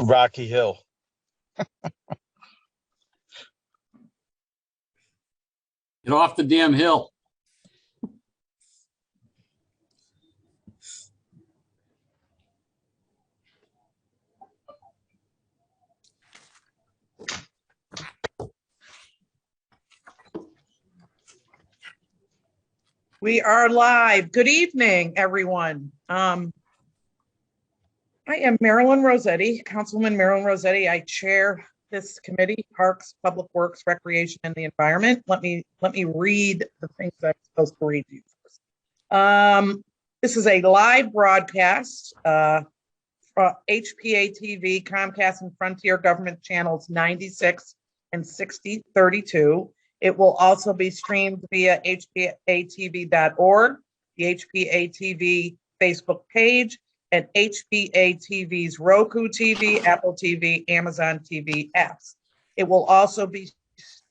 Rocky Hill. Get off the damn hill. We are live. Good evening, everyone. I am Marilyn Rossetti, Councilwoman Marilyn Rossetti. I chair this committee, Parks, Public Works, Recreation, and the Environment. Let me read the things I'm supposed to read to you first. This is a live broadcast from HPA-TV, Comcast, and Frontier Government Channels 96 and 6032. It will also be streamed via HPA-TV.org, the HPA-TV Facebook page, and HPA-TV's Roku TV, Apple TV, Amazon TV apps. It will also be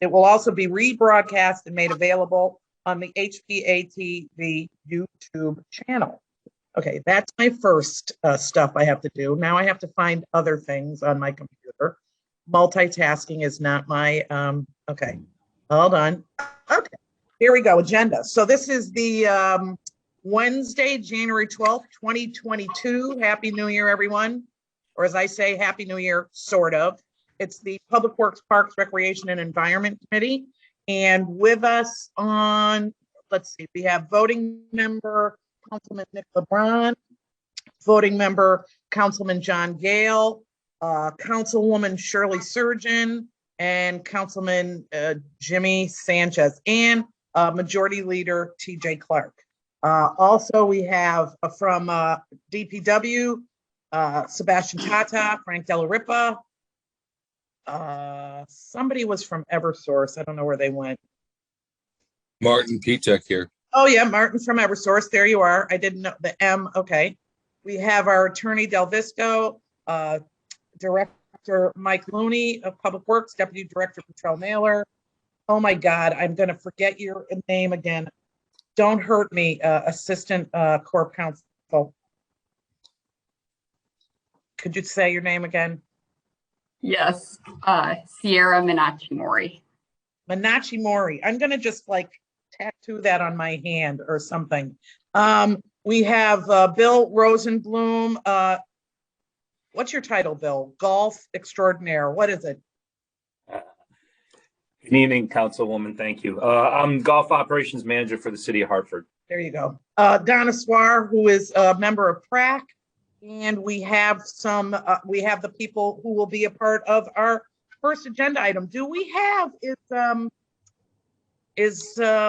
rebroadcast and made available on the HPA-TV YouTube channel. Okay, that's my first stuff I have to do. Now I have to find other things on my computer. Multitasking is not my, okay, hold on. Okay, here we go, agenda. So this is the Wednesday, January 12th, 2022. Happy New Year, everyone. Or as I say, Happy New Year, sort of. It's the Public Works, Parks, Recreation, and Environment Committee. And with us on, let's see, we have voting member, Councilman Nick LeBron, voting member, Councilman John Gale, Councilwoman Shirley Surgeon, and Councilman Jimmy Sanchez, and Majority Leader TJ Clark. Also, we have from DPW, Sebastian Tata, Frank Della Ripa. Somebody was from Eversource. I don't know where they went. Martin Pitek here. Oh yeah, Martin from Eversource. There you are. I didn't know the M. Okay. We have our attorney Del Visco, Director Mike Looney of Public Works, Deputy Director Patrell Naylor. Oh my God, I'm going to forget your name again. Don't hurt me, Assistant Corp Counsel. Could you say your name again? Yes, Sierra Minacci-Mori. Minacci-Mori. I'm going to just like tattoo that on my hand or something. We have Bill Rosenblum. What's your title, Bill? Golf extraordinaire. What is it? Good evening, Councilwoman. Thank you. I'm Golf Operations Manager for the City of Hartford. There you go. Donna Swar, who is a member of PRAC. And we have the people who will be a part of our first agenda item. Do we have,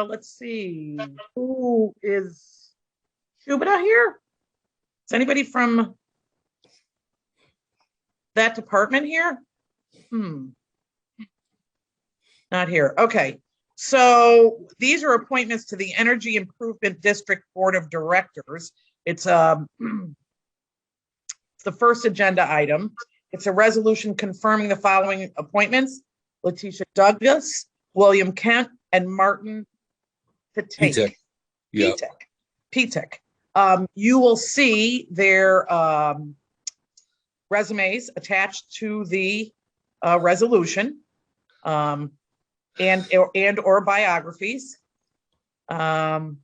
let's see, who is Shubita here? Is anybody from that department here? Not here. Okay. So these are appointments to the Energy Improvement District Board of Directors. It's the first agenda item. It's a resolution confirming the following appointments: Letitia Douglas, William Kent, and Martin Pitek. Pitek. You will see their resumes attached to the resolution, and or biographies. And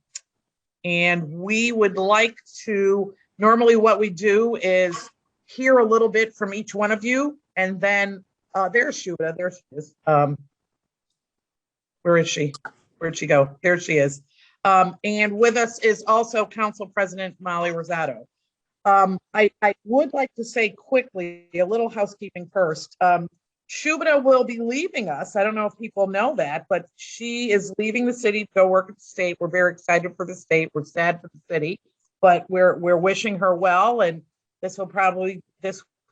we would like to, normally what we do is hear a little bit from each one of you, and then there's Shubita, there she is. Where is she? Where'd she go? There she is. And with us is also Council President Molly Rosato. I would like to say quickly, a little housekeeping first. Shubita will be leaving us. I don't know if people know that, but she is leaving the city to go work at the state. We're very excited for the state. We're sad for the city, but we're wishing her well. And this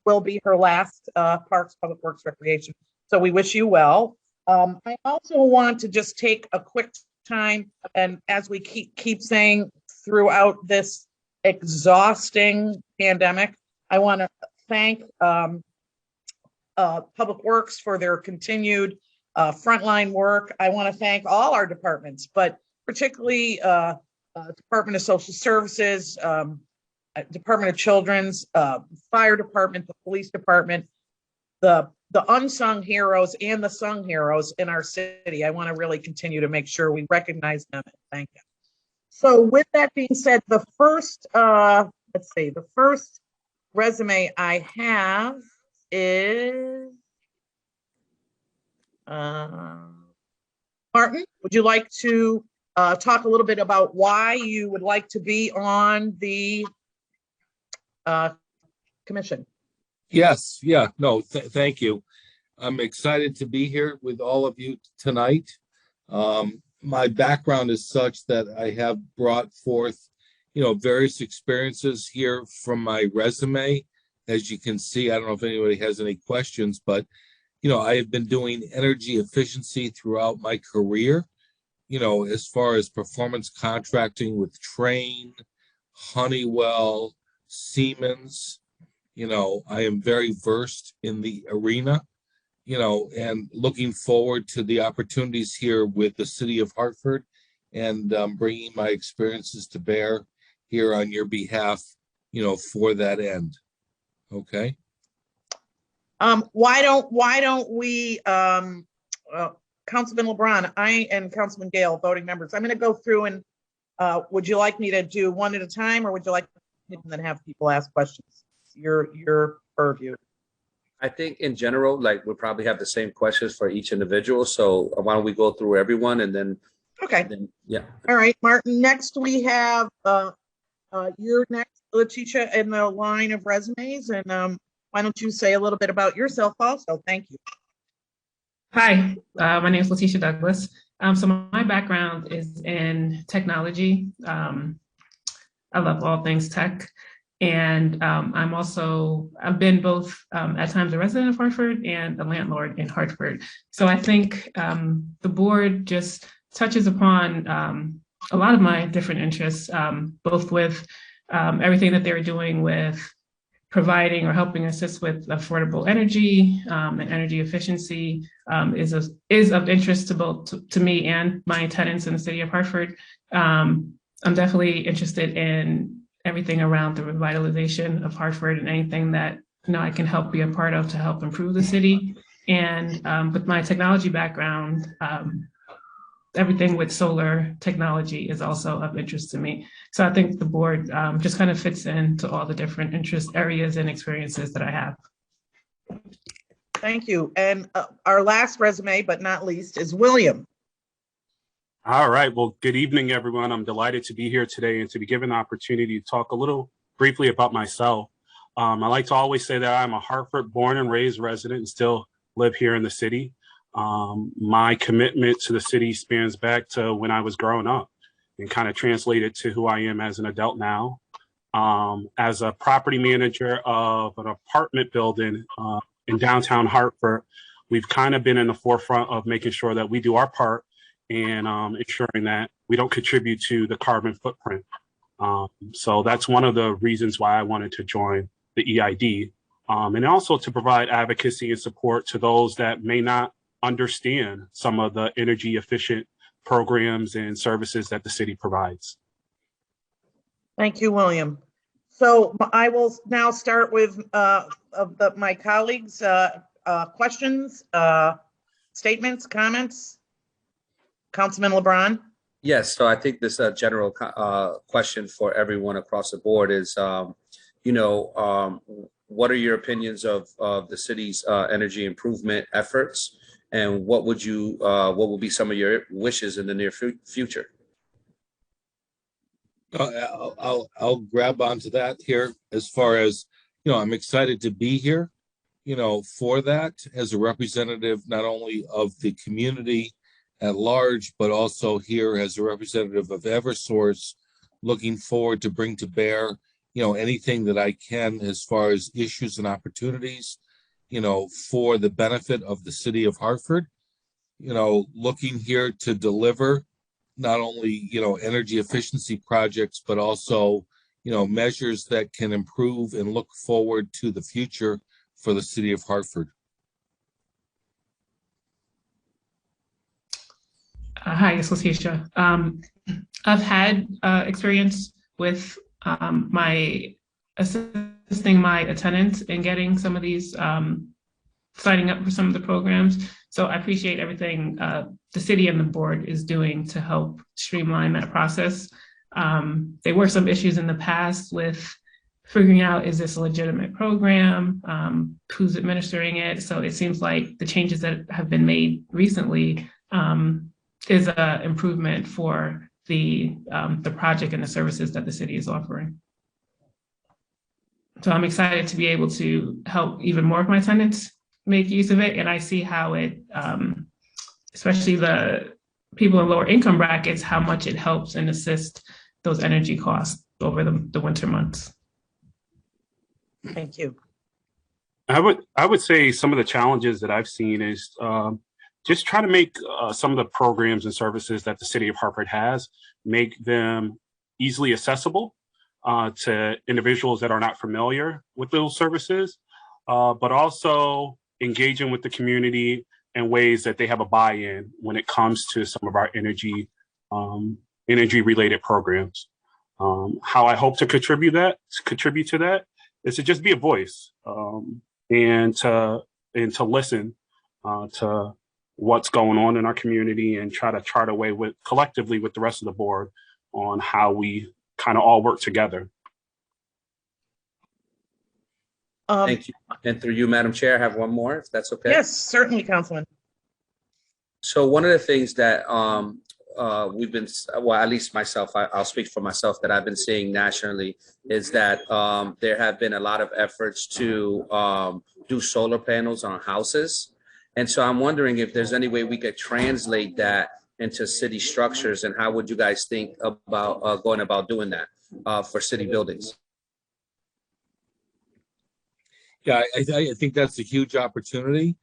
will be her last Parks, Public Works, Recreation. So we wish you well. I also want to just take a quick time, and as we keep saying throughout this exhausting pandemic, I want to thank Public Works for their continued frontline work. I want to thank all our departments, but particularly Department of Social Services, Department of Children's, Fire Department, the Police Department, the unsung heroes and the sung heroes in our city. I want to really continue to make sure we recognize them and thank them. So with that being said, the first, let's see, the first resume I have is, Martin, would you like to talk a little bit about why you would like to be on the commission? Yes, yeah, no, thank you. I'm excited to be here with all of you tonight. My background is such that I have brought forth, various experiences here from my resume. As you can see, I don't know if anybody has any questions, but, I have been doing energy efficiency throughout my career, as far as performance contracting with Train, Honeywell, Siemens. I am very versed in the arena, and looking forward to the opportunities here with the city of Hartford and bringing my experiences to bear here on your behalf, for that end. Okay. Why don't we, Councilman LeBron, and Councilman Gale, voting members, I'm going to go through and would you like me to do one at a time, or would you like to then have people ask questions? Your purview. I think in general, like we'll probably have the same questions for each individual. So why don't we go through everyone and then? Okay. Yeah. All right, Martin. Next we have you're next, Letitia, in the line of resumes, and why don't you say a little bit about yourself also? Thank you. Hi, my name is Letitia Douglas. So my background is in technology. I love all things tech. And I've been both at times a resident of Hartford and a landlord in Hartford. So I think the board just touches upon a lot of my different interests, both with everything that they're doing with providing or helping assist with affordable energy and energy efficiency is of interest to both to me and my tenants in the city of Hartford. I'm definitely interested in everything around the revitalization of Hartford and anything that I can help be a part of to help improve the city. And with my technology background, everything with solar technology is also of interest to me. So I think the board just kind of fits into all the different interest areas and experiences that I have. Thank you. And our last resume, but not least, is William. All right. Well, good evening, everyone. I'm delighted to be here today and to be given the opportunity to talk a little briefly about myself. I like to always say that I'm a Hartford born and raised resident and still live here in the city. My commitment to the city spans back to when I was growing up and kind of translated to who I am as an adult now. As a property manager of an apartment building in downtown Hartford, we've kind of been in the forefront of making sure that we do our part and ensuring that we don't contribute to the carbon footprint. So that's one of the reasons why I wanted to join the EID, and also to provide advocacy and support to those that may not understand some of the energy efficient programs and services that the city provides. Thank you, William. So I will now start with my colleagues' questions, statements, comments. Councilman LeBron. Yes. So I think this general question for everyone across the board is, what are your opinions of the city's energy improvement efforts, and what will be some of your wishes in the near future? I'll grab onto that here. As far as I'm excited to be here, for that as a representative not only of the community at large, but also here as a representative of Eversource, looking forward to bring to bear, anything that I can as far as issues and opportunities, for the benefit of the city of Hartford, looking here to deliver not only, energy efficiency projects, but also, measures that can improve and look forward to the future for the city of Hartford. Hi, it's Letitia. I've had experience with assisting my attendants in getting some of these signing up for some of the programs. So I appreciate everything the city and the board is doing to help streamline that process. There were some issues in the past with figuring out, is this a legitimate program? Who's administering it? So it seems like the changes that have been made recently is an improvement for the project and the services that the city is offering. So I'm excited to be able to help even more of my tenants make use of it. And I see how it, especially the people in lower income brackets, how much it helps and assists those energy costs over the winter months. Thank you. I would say some of the challenges that I've seen is just try to make some of the programs and services that the city of Hartford has, make them easily accessible to individuals that are not familiar with those services, but also engaging with the community in ways that they have a buy-in when it comes to some of our energy related programs. How I hope to contribute to that is to just be a voice and to listen to what's going on in our community and try to chart a way collectively with the rest of the board on how we kind of all work together. Thank you. And through you, Madam Chair, I have one more, if that's okay. Yes, certainly, Councilman. So one of the things that we've been, well, at least myself, I'll speak for myself, that I've been seeing nationally is that there have been a lot of efforts to do solar panels on houses. And so I'm wondering if there's any way we could translate that into city structures, and how would you guys think about going about doing that for city buildings? Yeah, I think that's a huge opportunity,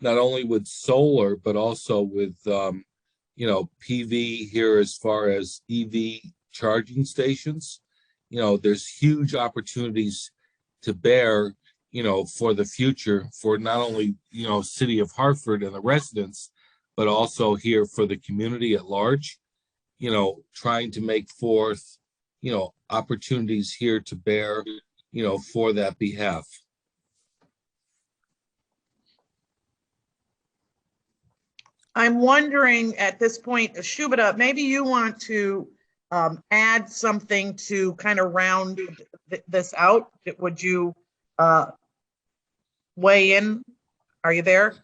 not only with solar, but also with, PV here as far as EV charging stations. There's huge opportunities to bear, for the future, for not only, city of Hartford and the residents, but also here for the community at large, trying to make forth, opportunities here to bear, for that behalf. I'm wondering at this point, Shubhata, maybe you want to add something to kind of round this out. Would you weigh in? Are you there?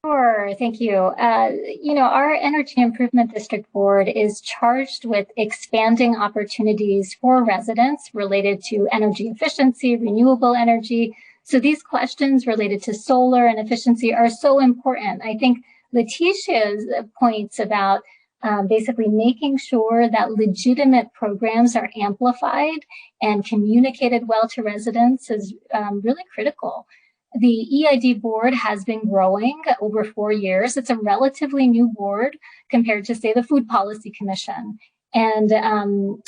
Sure, thank you. Our Energy Improvement District Board is charged with expanding opportunities for residents related to energy efficiency, renewable energy. So these questions related to solar and efficiency are so important. I think Letitia's points about basically making sure that legitimate programs are amplified and communicated well to residents is really critical. The EID board has been growing over 4 years. It's a relatively new board compared to, say, the Food Policy Commission. And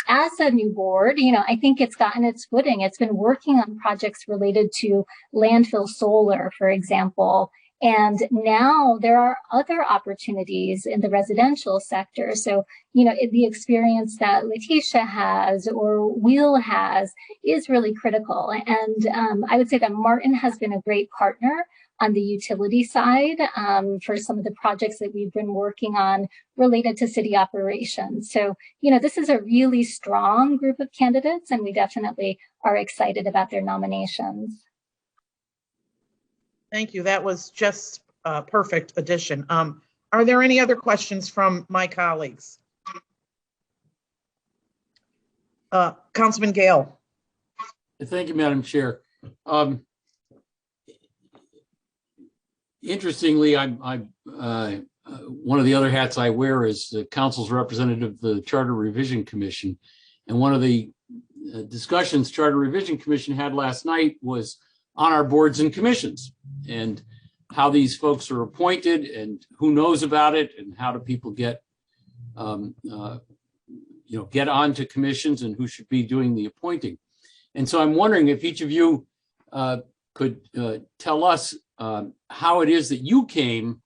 as a new board, I think it's gotten its footing. It's been working on projects related to landfill solar, for example. And now there are other opportunities in the residential sector. So, the experience that Letitia has or Will has is really critical. And I would say that Martin has been a great partner on the utility side for some of the projects that we've been working on related to city operations. So, this is a really strong group of candidates, and we definitely are excited about their nominations. Thank you. That was just a perfect addition. Are there any other questions from my colleagues? Councilman Gale. Thank you, Madam Chair. Interestingly, I'm one of the other hats I wear is the council's representative of the Charter Revision Commission. And one of the discussions Charter Revision Commission had last night was on our boards and commissions and how these folks are appointed and who knows about it and how do people get onto commissions and who should be doing the appointing. And so I'm wondering if each of you could tell us how it is that you came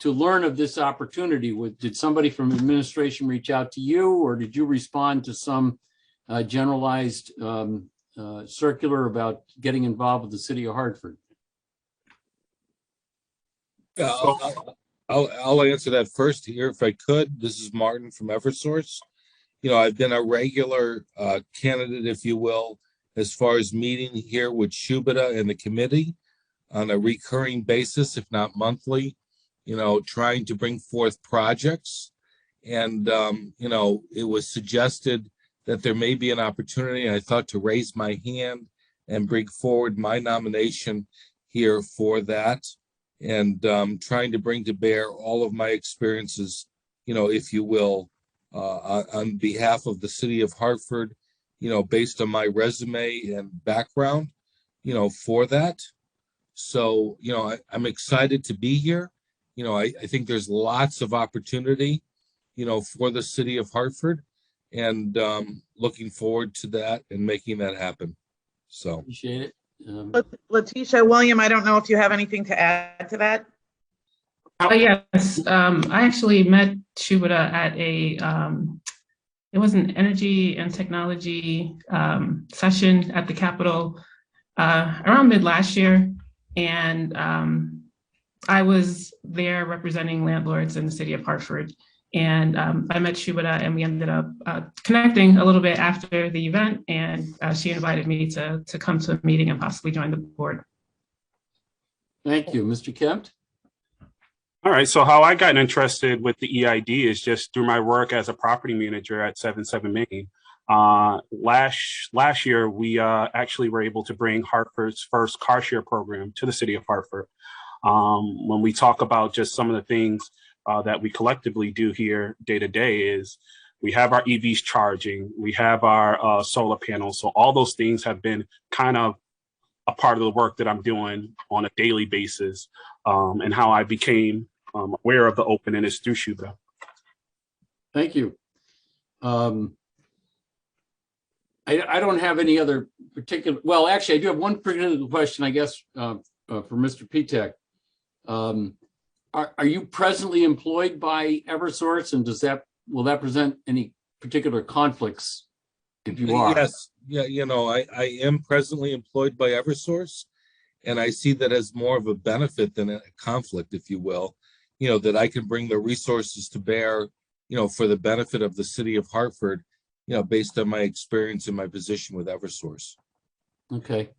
to learn of this opportunity. Did somebody from administration reach out to you, or did you respond to some generalized circular about getting involved with the city of Hartford? I'll answer that first here if I could. This is Martin from Eversource. I've been a regular candidate, if you will, as far as meeting here with Shubita and the committee on a recurring basis, if not monthly, trying to bring forth projects. And, it was suggested that there may be an opportunity, I thought, to raise my hand and bring forward my nomination here for that. And trying to bring to bear all of my experiences, if you will, on behalf of the city of Hartford, based on my resume and background, for that. So, I'm excited to be here. I think there's lots of opportunity, for the city of Hartford, and looking forward to that and making that happen. So Appreciate it. Letitia, William, I don't know if you have anything to add to that. Yes, I actually met Shubita at it was an energy and technology session at the Capitol around mid last year. And I was there representing landlords in the city of Hartford. And I met Shubita and we ended up connecting a little bit after the event. And she invited me to come to a meeting and possibly join the board. Thank you. Mr. Kemp? All right, so how I got interested with the EID is just through my work as a property manager at 77 Main. Last year, we actually were able to bring Hartford's first car share program to the city of Hartford. When we talk about just some of the things that we collectively do here day to day is we have our EVs charging, we have our solar panels. So all those things have been kind of a part of the work that I'm doing on a daily basis, and how I became aware of the opening is through Shubita. Thank you. I don't have any other particular, well, actually, I do have one particular question, I guess, for Mr. Pitek. Are you presently employed by Eversource, and will that present any particular conflicts if you are? Yes. Yeah, I am presently employed by Eversource, and I see that as more of a benefit than a conflict, if you will, that I can bring the resources to bear, for the benefit of the city of Hartford, based on my experience and my position with Eversource. Okay.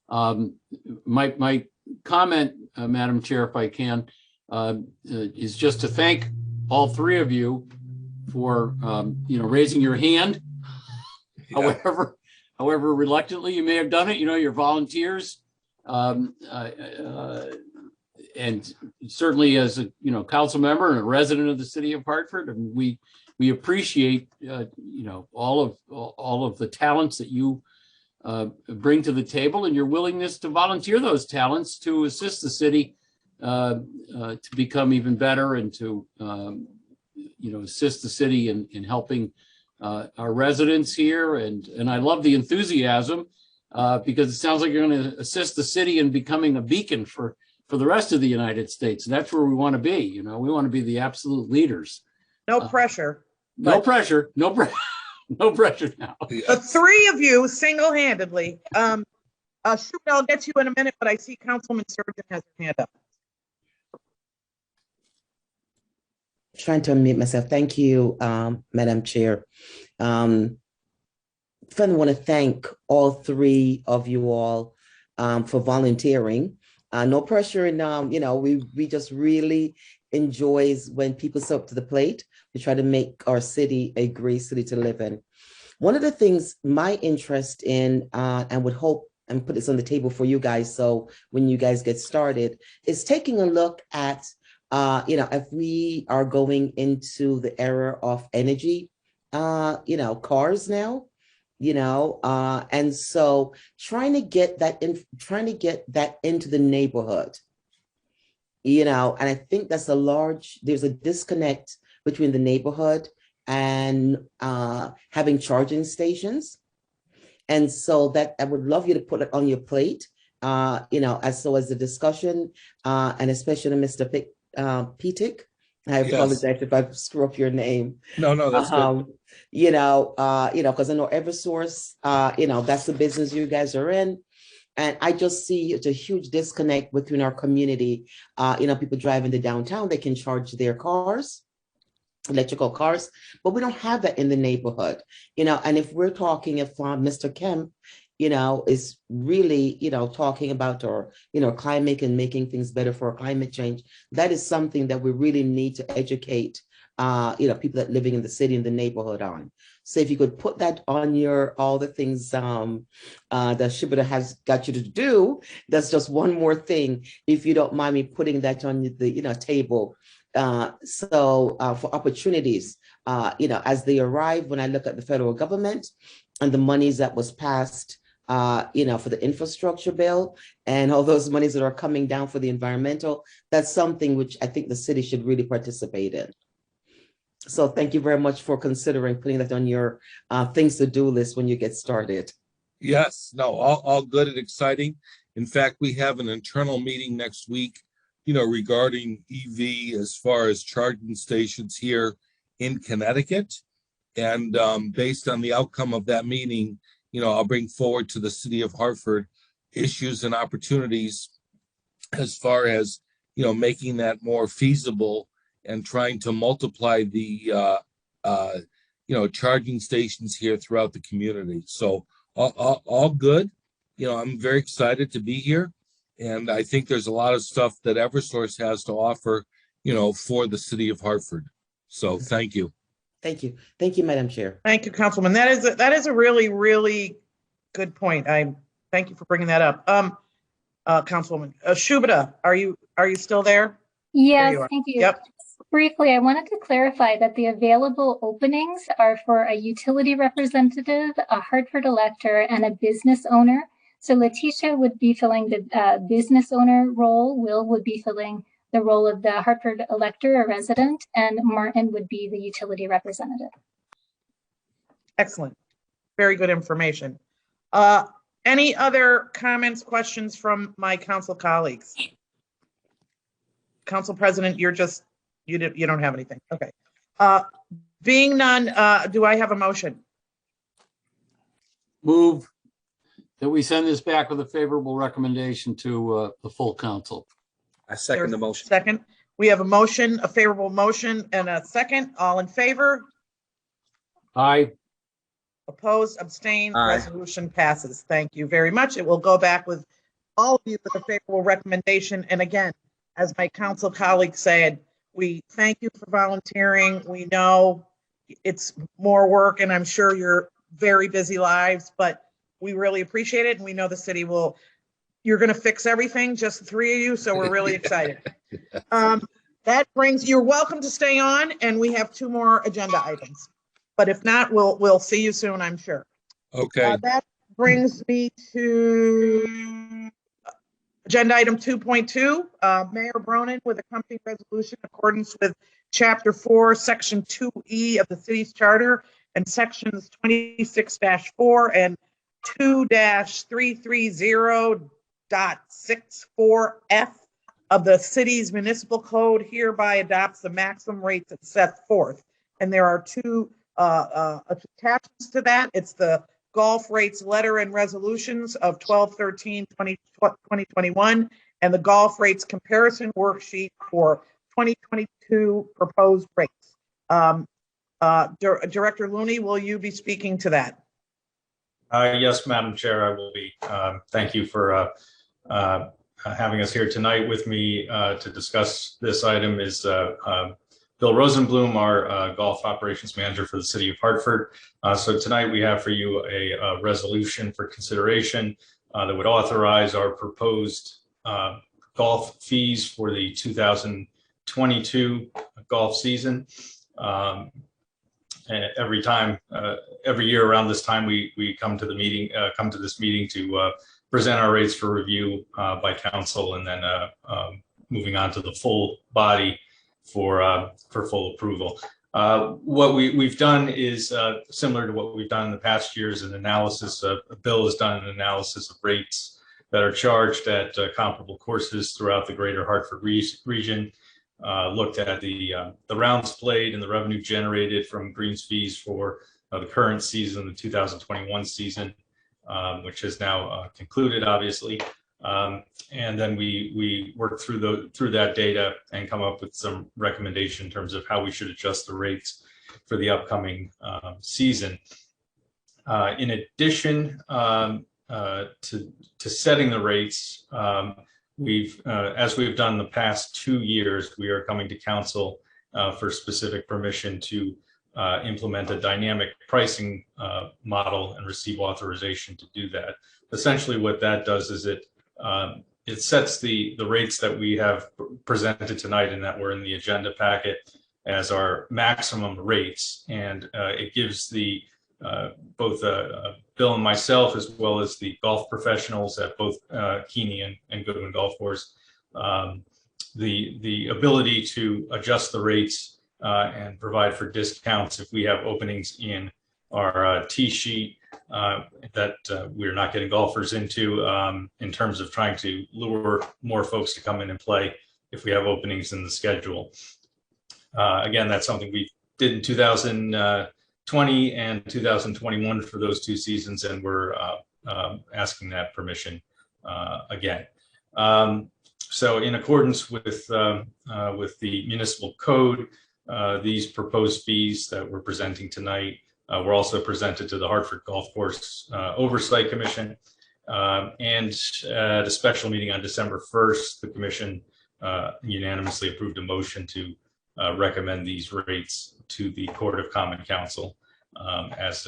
My comment, Madam Chair, if I can, is just to thank all three of you for, raising your hand. Yeah. However reluctantly you may have done it, you're volunteers. And certainly as a council member and a resident of the city of Hartford, and we appreciate all of the talents that you bring to the table, and your willingness to volunteer those talents to assist the city to become even better, and to assist the city in helping our residents here. And I love the enthusiasm because it sounds like you're going to assist the city in becoming a beacon for the rest of the United States. And that's where we want to be. We want to be the absolute leaders. No pressure. No pressure. No pressure now. The three of you single-handedly. Shoot, I'll get to you in a minute, but I see Councilman Sturgeon has her hand up. Trying to unmute myself. Thank you, Madam Chair. I want to thank all three of you all for volunteering. No pressure, and we just really enjoys when people step up to the plate. We try to make our city a great city to live in. One of the things my interest in, and would hope and put this on the table for you guys, so when you guys get started, is taking a look at if we are going into the era of energy, cars now, and so trying to get that into the neighborhood, and I think that's there's a disconnect between the neighborhood and having charging stations. And so that I would love you to put it on your plate, as the discussion, and especially Mr. Pitek. I apologize if I screw up your name. No, that's good. Because I know Eversource, that's the business you guys are in. And I just see it's a huge disconnect between our community. People driving to downtown, they can charge their cars, electrical cars, but we don't have that in the neighborhood, and if we're talking, if Mr. Kemp, is really, talking about our, climate and making things better for climate change, that is something that we really need to educate, people that living in the city and the neighborhood on. So if you could put that on all the things that Shibata has got you to do, that's just one more thing, if you don't mind me putting that on the, table. For opportunities, as they arrive, when I look at the federal government and the monies that was passed, for the infrastructure bill and all those monies that are coming down for the environmental, that's something which I think the city should really participate in. So thank you very much for considering putting that on your things to do list when you get started. Yes, no, all good and exciting. In fact, we have an internal meeting next week, regarding EV as far as charging stations here in Connecticut. And based on the outcome of that meeting, I'll bring forward to the city of Hartford issues and opportunities as far as, making that more feasible and trying to multiply the, charging stations here throughout the community. So all good. I'm very excited to be here. And I think there's a lot of stuff that Eversource has to offer, for the city of Hartford. So thank you. Thank you. Thank you, Madam Chair. Thank you, Councilman. That is a really, really good point. I thank you for bringing that up. Councilwoman Shubata, are you still there? Yes, there you thank you. Yep. Briefly, I wanted to clarify that the available openings are for a utility representative, a Hartford elector, and a business owner. So Letitia would be filling the business owner role, Will would be filling the role of the Hartford elector or resident, and Martin would be the utility representative. Excellent. Very good information. Any other comments, questions from my council colleagues? Council President, you don't have anything. Okay. Being none, do I have a motion? Move that we send this back with a favorable recommendation to the full council. I second the motion. Second. We have a motion, a favorable motion, and a second. All in favor? Aye. Opposed, abstained, Aye. Resolution passes. Thank you very much. It will go back with all of you with a favorable recommendation. And again, as my council colleague said, we thank you for volunteering. We know it's more work and I'm sure you're very busy lives, but we really appreciate it. And we know the city will, you're going to fix everything, just the three of you. So we're really excited. That brings, you're welcome to stay on, and we have 2 more agenda items. But if not, we'll see you soon, I'm sure. Okay. That brings me to agenda item 2.2, Mayor Bronin with accompanying resolution in accordance with Chapter 4, Section 2E of the city's charter and Sections 26-4 and 2-330.64F of the city's municipal code hereby adopts the maximum rates it set forth. And there are 2 attachments to that. It's the golf rates letter and resolutions of 12/13/2021 and the golf rates comparison worksheet for 2022 proposed rates. Director Looney, will you be speaking to that? Yes, Madam Chair, I will be. Thank you for having us here tonight. With me to discuss this item is Bill Rosenblum, our golf operations manager for the city of Hartford. So tonight we have for you a resolution for consideration that would authorize our proposed golf fees for the 2022 golf season. Every year around this time, we come to the meeting, come to this meeting to present our rates for review by council, and then moving on to the full body for full approval. What we've done is similar to what we've done in the past years, an analysis. Bill has done an analysis of rates that are charged at comparable courses throughout the greater Hartford region. Looked at the rounds played and the revenue generated from greens fees for the current season, the 2021 season, which has now concluded, obviously. And then we worked through that data and come up with some recommendation in terms of how we should adjust the rates for the upcoming season. In addition to setting the rates, as we've done the past 2 years, we are coming to council for specific permission to implement a dynamic pricing model and receive authorization to do that. Essentially, what that does is it sets the rates that we have presented tonight and that were in the agenda packet as our maximum rates, and it gives both Bill and myself, as well as the golf professionals at both Keeney and Goodwin Golf Course, the ability to adjust the rates and provide for discounts if we have openings in our tee sheet that we're not getting golfers into, in terms of trying to lure more folks to come in and play if we have openings in the schedule. Again, that's something we did in 2020 and 2021 for those 2 seasons, and we're asking that permission again. So in accordance with the municipal code, these proposed fees that we're presenting tonight were also presented to the Hartford Golf Course Oversight Commission. And at a special meeting on December 1st, the commission unanimously approved a motion to recommend these rates to the Court of Common Council as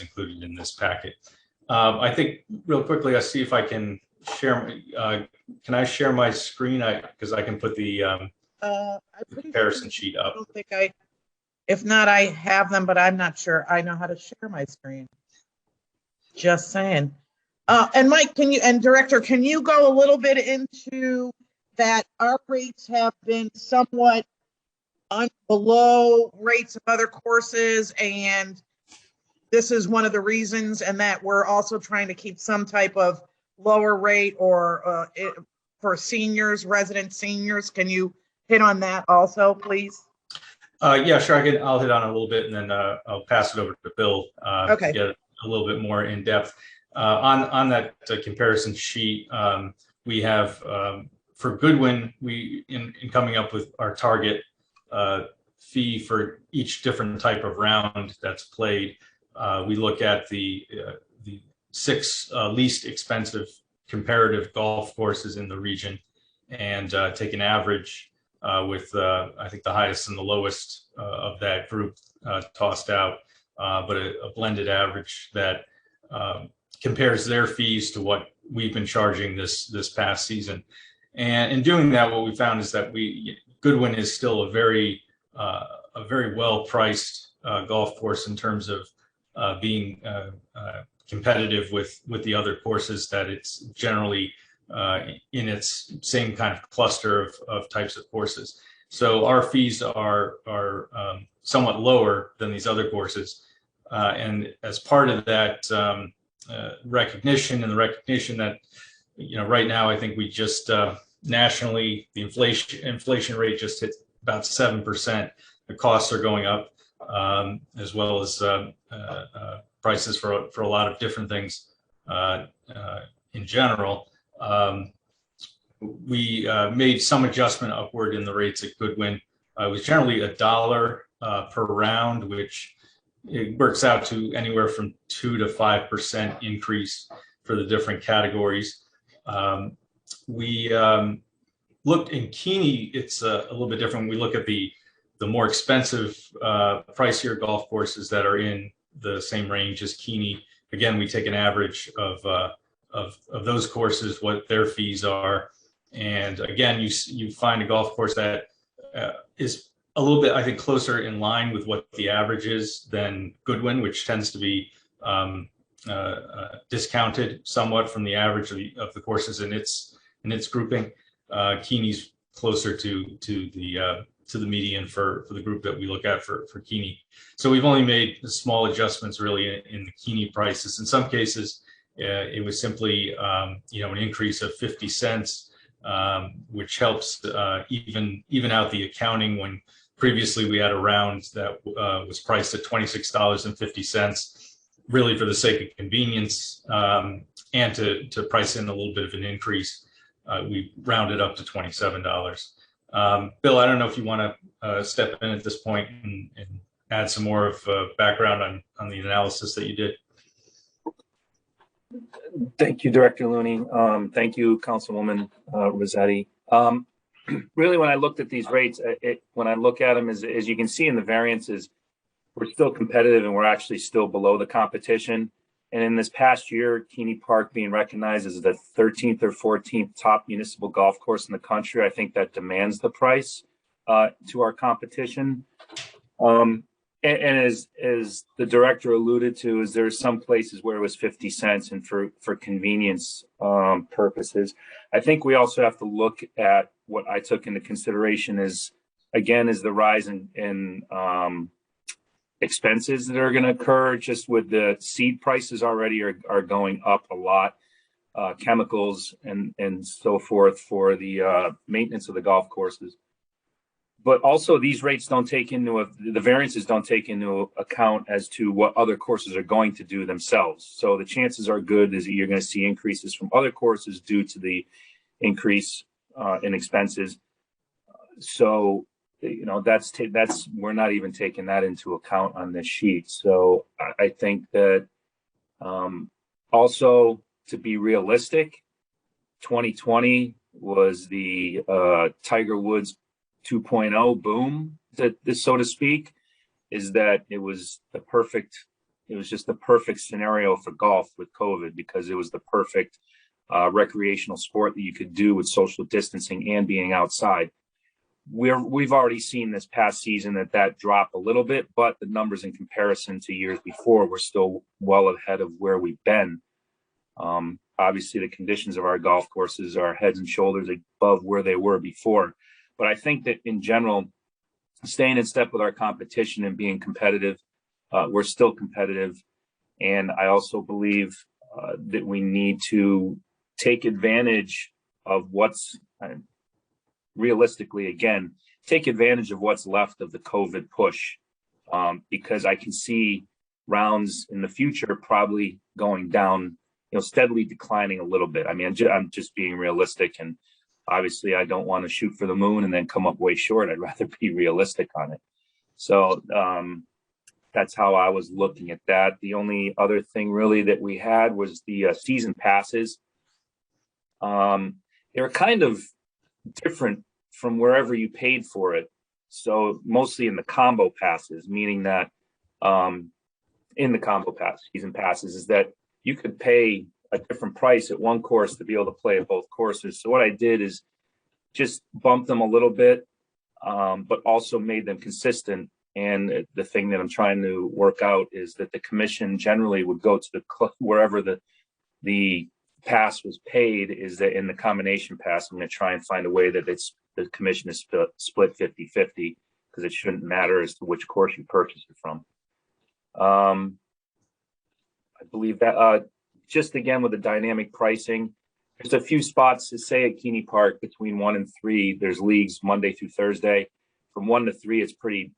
included in this packet. I think real quickly, I'll see if I can share. Can I share my screen? Because I can put the comparison sheet up. I don't think if not, I have them, but I'm not sure I know how to share my screen. Just saying. And Mike, Director, can you go a little bit into that? Our rates have been somewhat below rates of other courses, and this is one of the reasons, and that we're also trying to keep some type of lower rate or for seniors, resident seniors. Can you hit on that also, please? Yeah, sure. I'll hit on it a little bit, and then I'll pass it over to Bill to get a little bit more in depth. On that comparison sheet, we have for Goodwin, in coming up with our target fee for each different type of round that's played, we look at the 6 least expensive comparative golf courses in the region and take an average with I think the highest and the lowest of that group tossed out, but a blended average that compares their fees to what we've been charging this past season. And in doing that, what we found is that Goodwin is still a very well priced golf course in terms of being competitive with the other courses, that it's generally in its same kind of cluster of types of courses. So our fees are somewhat lower than these other courses. And as part of that recognition, and the recognition that, right now, I think we just nationally, the inflation rate just hit about 7%. The costs are going up, as well as prices for a lot of different things in general. We made some adjustment upward in the rates at Goodwin. It was generally $1 per round, which it works out to anywhere from 2 to 5% increase for the different categories. We looked in Keeney, it's a little bit different. We look at the more expensive, pricier golf courses that are in the same range as Keeney. Again, we take an average of those courses, what their fees are. And again, you find a golf course that is a little bit, I think, closer in line with what the average is than Goodwin, which tends to be discounted somewhat from the average of the courses in its grouping. Keeney's closer to the median for the group that we look at for Keeney. So we've only made small adjustments really in the Keeney prices. In some cases, it was simply an increase of 50 cents, which helps even out the accounting, when previously we had a round that was priced at $26.50. really for the sake of convenience and to price in a little bit of an increase, we rounded up to $27. Bill, I don't know if you want to step in at this point and add some more of background on the analysis that you did. Thank you, Director Looney. Thank you, Councilwoman Rossetti. Really, when I looked at these rates, when I look at them, as you can see in the variances, we're still competitive and we're actually still below the competition. And in this past year, Keeney Park being recognized as the 13th or 14th top municipal golf course in the country, I think that demands the price to our competition. And as the director alluded to, is there are some places where it was 50 cents, and for convenience purposes. I think we also have to look at what I took into consideration is the rise in expenses that are going to occur just with the seed prices already are going up a lot, chemicals and so forth for the maintenance of the golf courses. But also these rates don't take into the variances don't take into account as to what other courses are going to do themselves. So the chances are good is that you're going to see increases from other courses due to the increase in expenses. So, you know, that's we're not even taking that into account on this sheet. So I think that also, to be realistic, 2020 was the Tiger Woods 2.0 boom, so to speak, is that it was just the perfect scenario for golf with COVID, because it was the perfect recreational sport that you could do with social distancing and being outside. We've already seen this past season that dropped a little bit, but the numbers in comparison to years before were still well ahead of where we've been. Obviously, the conditions of our golf courses are heads and shoulders above where they were before. But I think that in general, staying in step with our competition and being competitive, we're still competitive. And I also believe that we need to take advantage of what's realistically, again, take advantage of what's left of the COVID push, because I can see rounds in the future probably going down, steadily declining a little bit. I mean, I'm just being realistic, and obviously I don't want to shoot for the moon and then come up way short. I'd rather be realistic on it. So that's how I was looking at that. The only other thing really that we had was the season passes. They're kind of different from wherever you paid for it. So mostly in the combo passes, meaning that in the combo pass, season passes, is that you could pay a different price at one course to be able to play at both courses. So what I did is just bump them a little bit, but also made them consistent. And the thing that I'm trying to work out is that the commission generally would go to the wherever the pass was paid, is that in the combination pass, I'm going to try and find a way that the commission is split 50-50, because it shouldn't matter as to which course you purchase it from. I believe that just again with the dynamic pricing, there's a few spots to say at Keeney Park between 1 and 3. There's leagues Monday through Thursday. From 1 to 3, it's pretty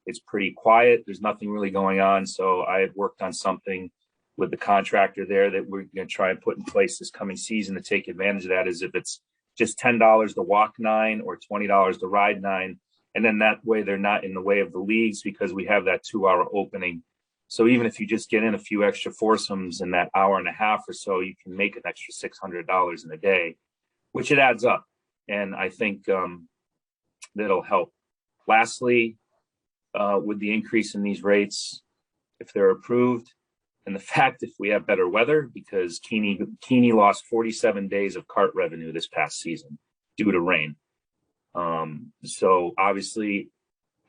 quiet. There's nothing really going on. So I had worked on something with the contractor there that we're going to try and put in place this coming season to take advantage of that. Is if it's just $10 to walk 9 or $20 to ride 9, and then that way they're not in the way of the leagues, because we have that 2-hour opening. So even if you just get in a few extra foursomes in that hour and a half or so, you can make an extra $600 in a day, which it adds up. And I think that'll help. Lastly, with the increase in these rates, if they're approved, and the fact if we have better weather, because Keeney lost 47 days of cart revenue this past season due to rain. So obviously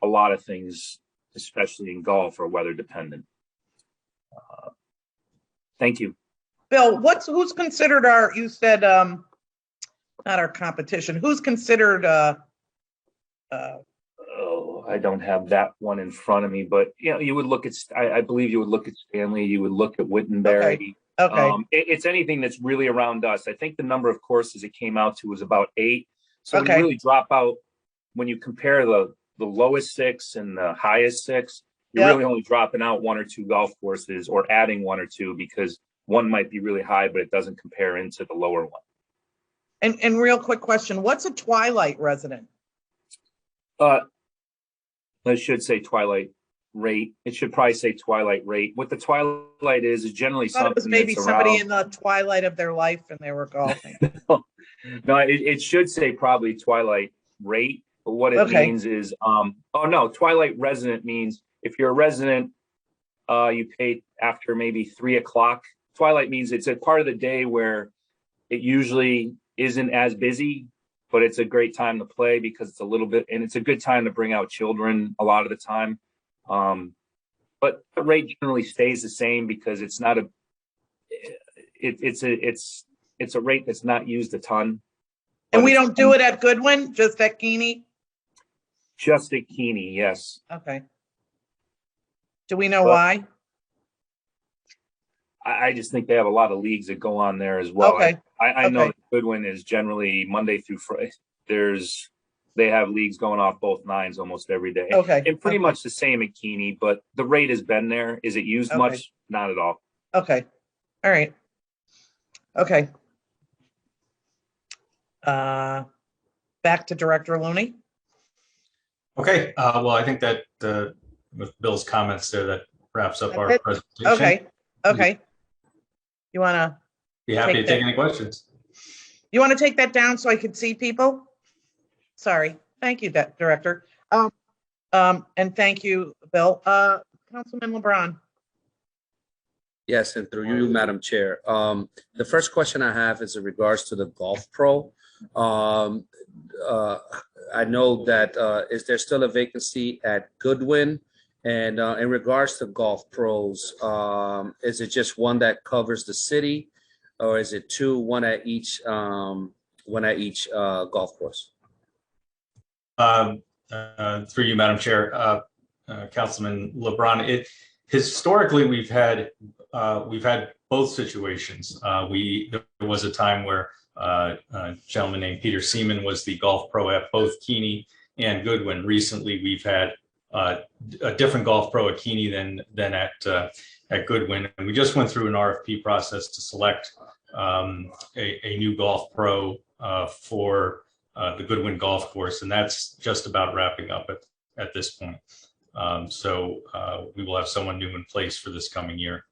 a lot of things, especially in golf, are weather dependent. Thank you. Bill, who's considered you said, not our competition, who's considered, I don't have that one in front of me, but you would look at, I believe you would look at Stanley, you would look at Wittenberry. Okay. It's anything that's really around us. I think the number of courses it came out to was about 8. So Okay. we really drop out when you compare the lowest 6 and the highest 6. you're Yep. really only dropping out one or two golf courses or adding one or two because one might be really high, but it doesn't compare into the lower one. And real quick question, what's a twilight resident? It should say twilight rate. It should probably say twilight rate. What the twilight is generally I thought it was something maybe that's somebody around. in the twilight of their life and they were golfing. No, it should say probably twilight rate, but what it Okay. means is, oh no, twilight resident means if you're a resident, you pay after maybe 3 o'clock. Twilight means it's a part of the day where it usually isn't as busy, but it's a great time to play because it's a little bit, and it's a good time to bring out children a lot of the time. But the rate generally stays the same because it's not a, it's a rate that's not used a ton. And we don't do it at Goodwin, just at Keeney? Just at Keeney, yes. Okay. Do we know Well, why? I just think they have a lot of leagues that go on there as well. Okay. I know Okay. that Goodwin is generally Monday through Friday. They have leagues going off both nines almost every day. Okay. And pretty Okay. much the same at Keeney, but the rate has been there. Is it used Okay. much? Not at all. Okay. All right. Okay. Back to Director Looney. Okay, well, I think that with Bill's comments there, that wraps up our That's it? presentation. Okay. Okay. You want to? Be happy to Take take that. any questions. You want to take that down so I can see people? Sorry. Thank you, Director. And thank you, Bill. Councilman LeBron. Yes, and through you, Madam Chair. The first question I have is in regards to the Golf Pro. I know that, is there still a vacancy at Goodwin? And in regards to Golf Pros, is it just one that covers the city? Or is it two, one at each golf course? Through you, Madam Chair, Councilman LeBron, historically we've had both situations. There was a time where a gentleman named Peter Seaman was the golf pro at both Keeney and Goodwin. Recently, we've had a different golf pro at Keeney than at Goodwin, and we just went through an RFP process to select a new golf pro for the Goodwin golf course, and that's just about wrapping up at this point. So we will have someone new in place for this coming year.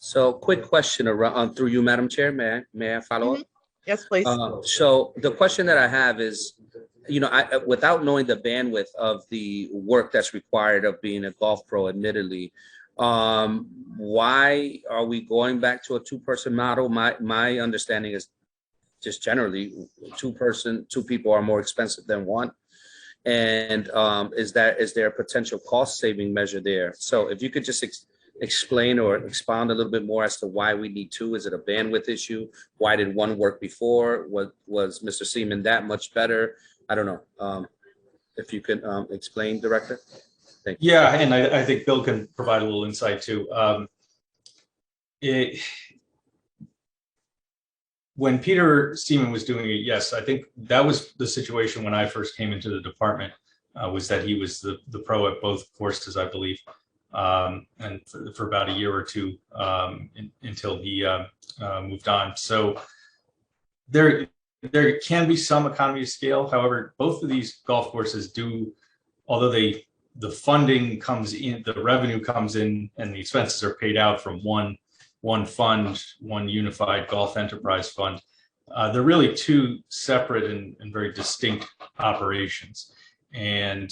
So quick question around through you, Madam Chair. May I follow up? Yes, please. So the question that I have is, without knowing the bandwidth of the work that's required of being a golf pro, admittedly, why are we going back to a two-person model? My understanding is just generally two people are more expensive than one. And is there a potential cost saving measure there? So if you could just explain or expound a little bit more as to why we need two. Is it a bandwidth issue? Why did one work before? Was Mr. Seaman that much better? I don't know. If you can explain, Director. Thank you. Yeah, and I think Bill can provide a little insight too. When Peter Seaman was doing it, yes, I think that was the situation when I first came into the department, was that he was the pro at both courses, I believe. And for about a year or two until he moved on. So there can be some economy of scale. However, both of these golf courses do, although the funding comes in, the revenue comes in, and the expenses are paid out from one fund, one unified golf enterprise fund. They're really two separate and very distinct operations. And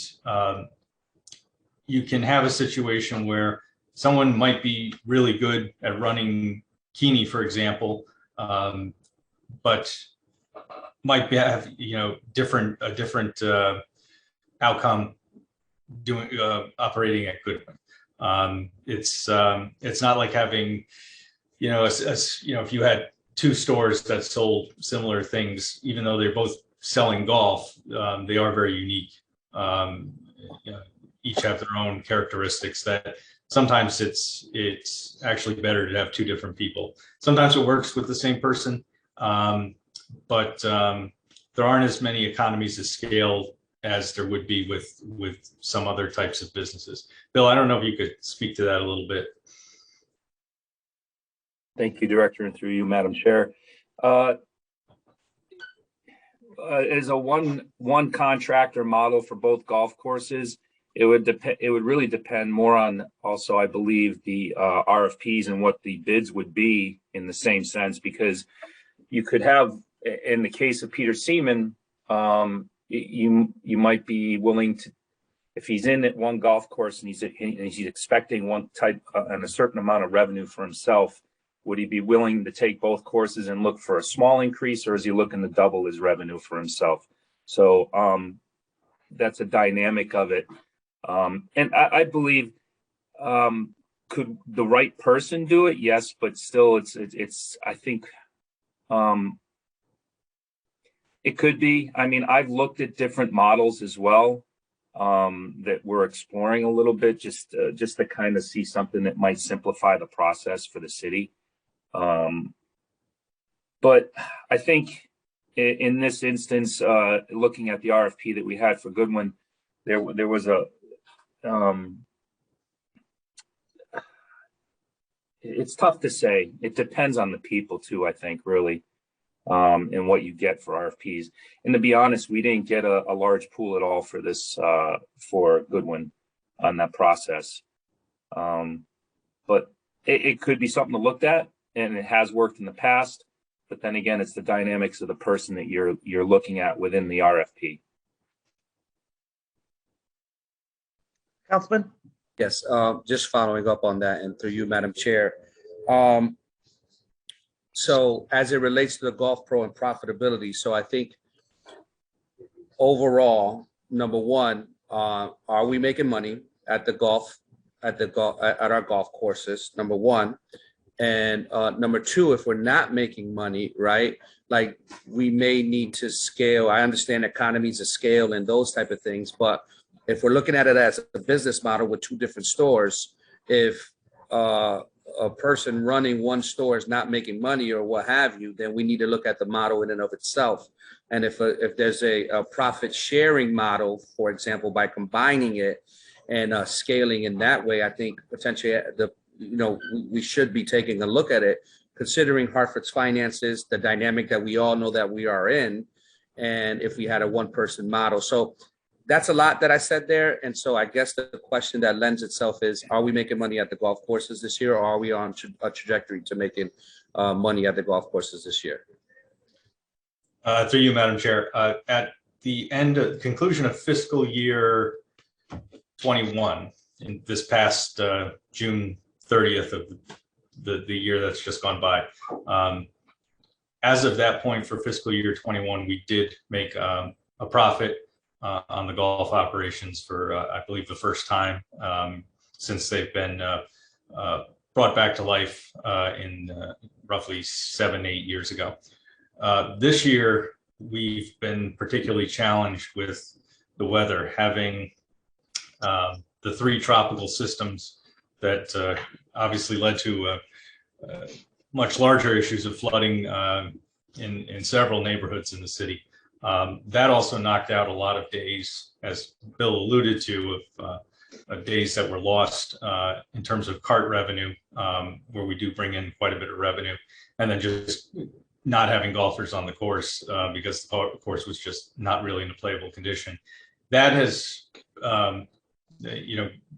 you can have a situation where someone might be really good at running Keeney, for example, but might have a different outcome doing operating at Goodwin. It's not like having if you had two stores that sold similar things, even though they're both selling golf, they are very unique. Each have their own characteristics that sometimes it's actually better to have two different people. Sometimes it works with the same person, but there aren't as many economies of scale as there would be with some other types of businesses. Bill, I don't know if you could speak to that a little bit. Thank you, Director, and through you, Madam Chair. As a one contractor model for both golf courses, it would really depend more on also, I believe, the RFPs and what the bids would be in the same sense, because you could have, in the case of Peter Seaman, you might be willing to, if he's in at one golf course and he's expecting one type and a certain amount of revenue for himself, would he be willing to take both courses and look for a small increase, or is he looking to double his revenue for himself? So that's a dynamic of it. And I believe, could the right person do it? Yes, but still, it's I think it could be. I mean, I've looked at different models as well that we're exploring a little bit, just to kind of see something that might simplify the process for the city. But I think in this instance, looking at the RFP that we had for Goodwin, there was a it's tough to say. It depends on the people too, I think, really, and what you get for RFPs. And to be honest, we didn't get a large pool at all for this, for Goodwin on that process. But it could be something to look at, and it has worked in the past. But then again, it's the dynamics of the person that you're looking at within the RFP. Councilman? Yes, just following up on that and through you, Madam Chair. So as it relates to the Golf Pro and profitability, so I think overall, number one, are we making money at our golf courses? Number one. And number two, if we're not making money, right, like we may need to scale. I understand economies of scale and those type of things, but if we're looking at it as a business model with two different stores, if a person running one store is not making money or what have you, then we need to look at the model in and of itself. And if there's a profit sharing model, for example, by combining it and scaling in that way, I think potentially we should be taking a look at it, considering Hartford's finances, the dynamic that we all know that we are in, and if we had a one-person model. So that's a lot that I said there. And so I guess the question that lends itself is, are we making money at the golf courses this year, or are we on a trajectory to making money at the golf courses this year? Through you, Madam Chair, at the conclusion of fiscal year 21, in this past June 30th of the year that's just gone by. As of that point for fiscal year 21, we did make a profit on the golf operations for, I believe, the first time since they've been brought back to life in roughly 7-8 years ago. This year, we've been particularly challenged with the weather, having the 3 tropical systems that obviously led to much larger issues of flooding in several neighborhoods in the city. That also knocked out a lot of days, as Bill alluded to, of days that were lost in terms of cart revenue, where we do bring in quite a bit of revenue, and then just not having golfers on the course because the course was just not really in a playable condition. That has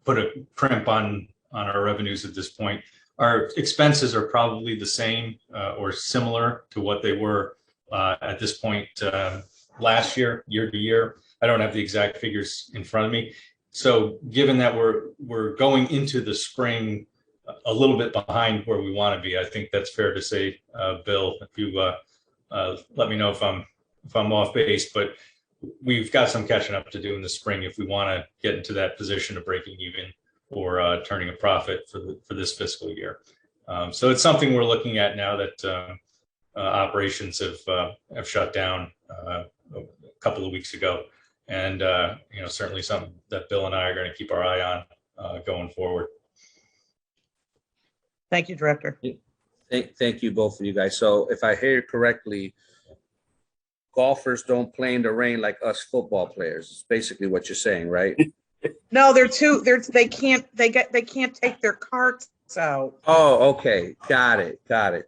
put a crimp on our revenues at this point. Our expenses are probably the same or similar to what they were at this point last year to year. I don't have the exact figures in front of me. So given that we're going into the spring a little bit behind where we want to be, I think that's fair to say, Bill, if you let me know if I'm off base, but we've got some catching up to do in the spring if we want to get into that position of breaking even or turning a profit for this fiscal year. So it's something we're looking at now that operations have shut down a couple of weeks ago, and certainly something that Bill and I are going to keep our eye on going forward. Thank you, Director. Thank you both of you guys. So if I hear correctly, golfers don't play in the rain like us football players. It's basically what you're saying, right? No, they can't take their carts out. Oh, okay. Got it.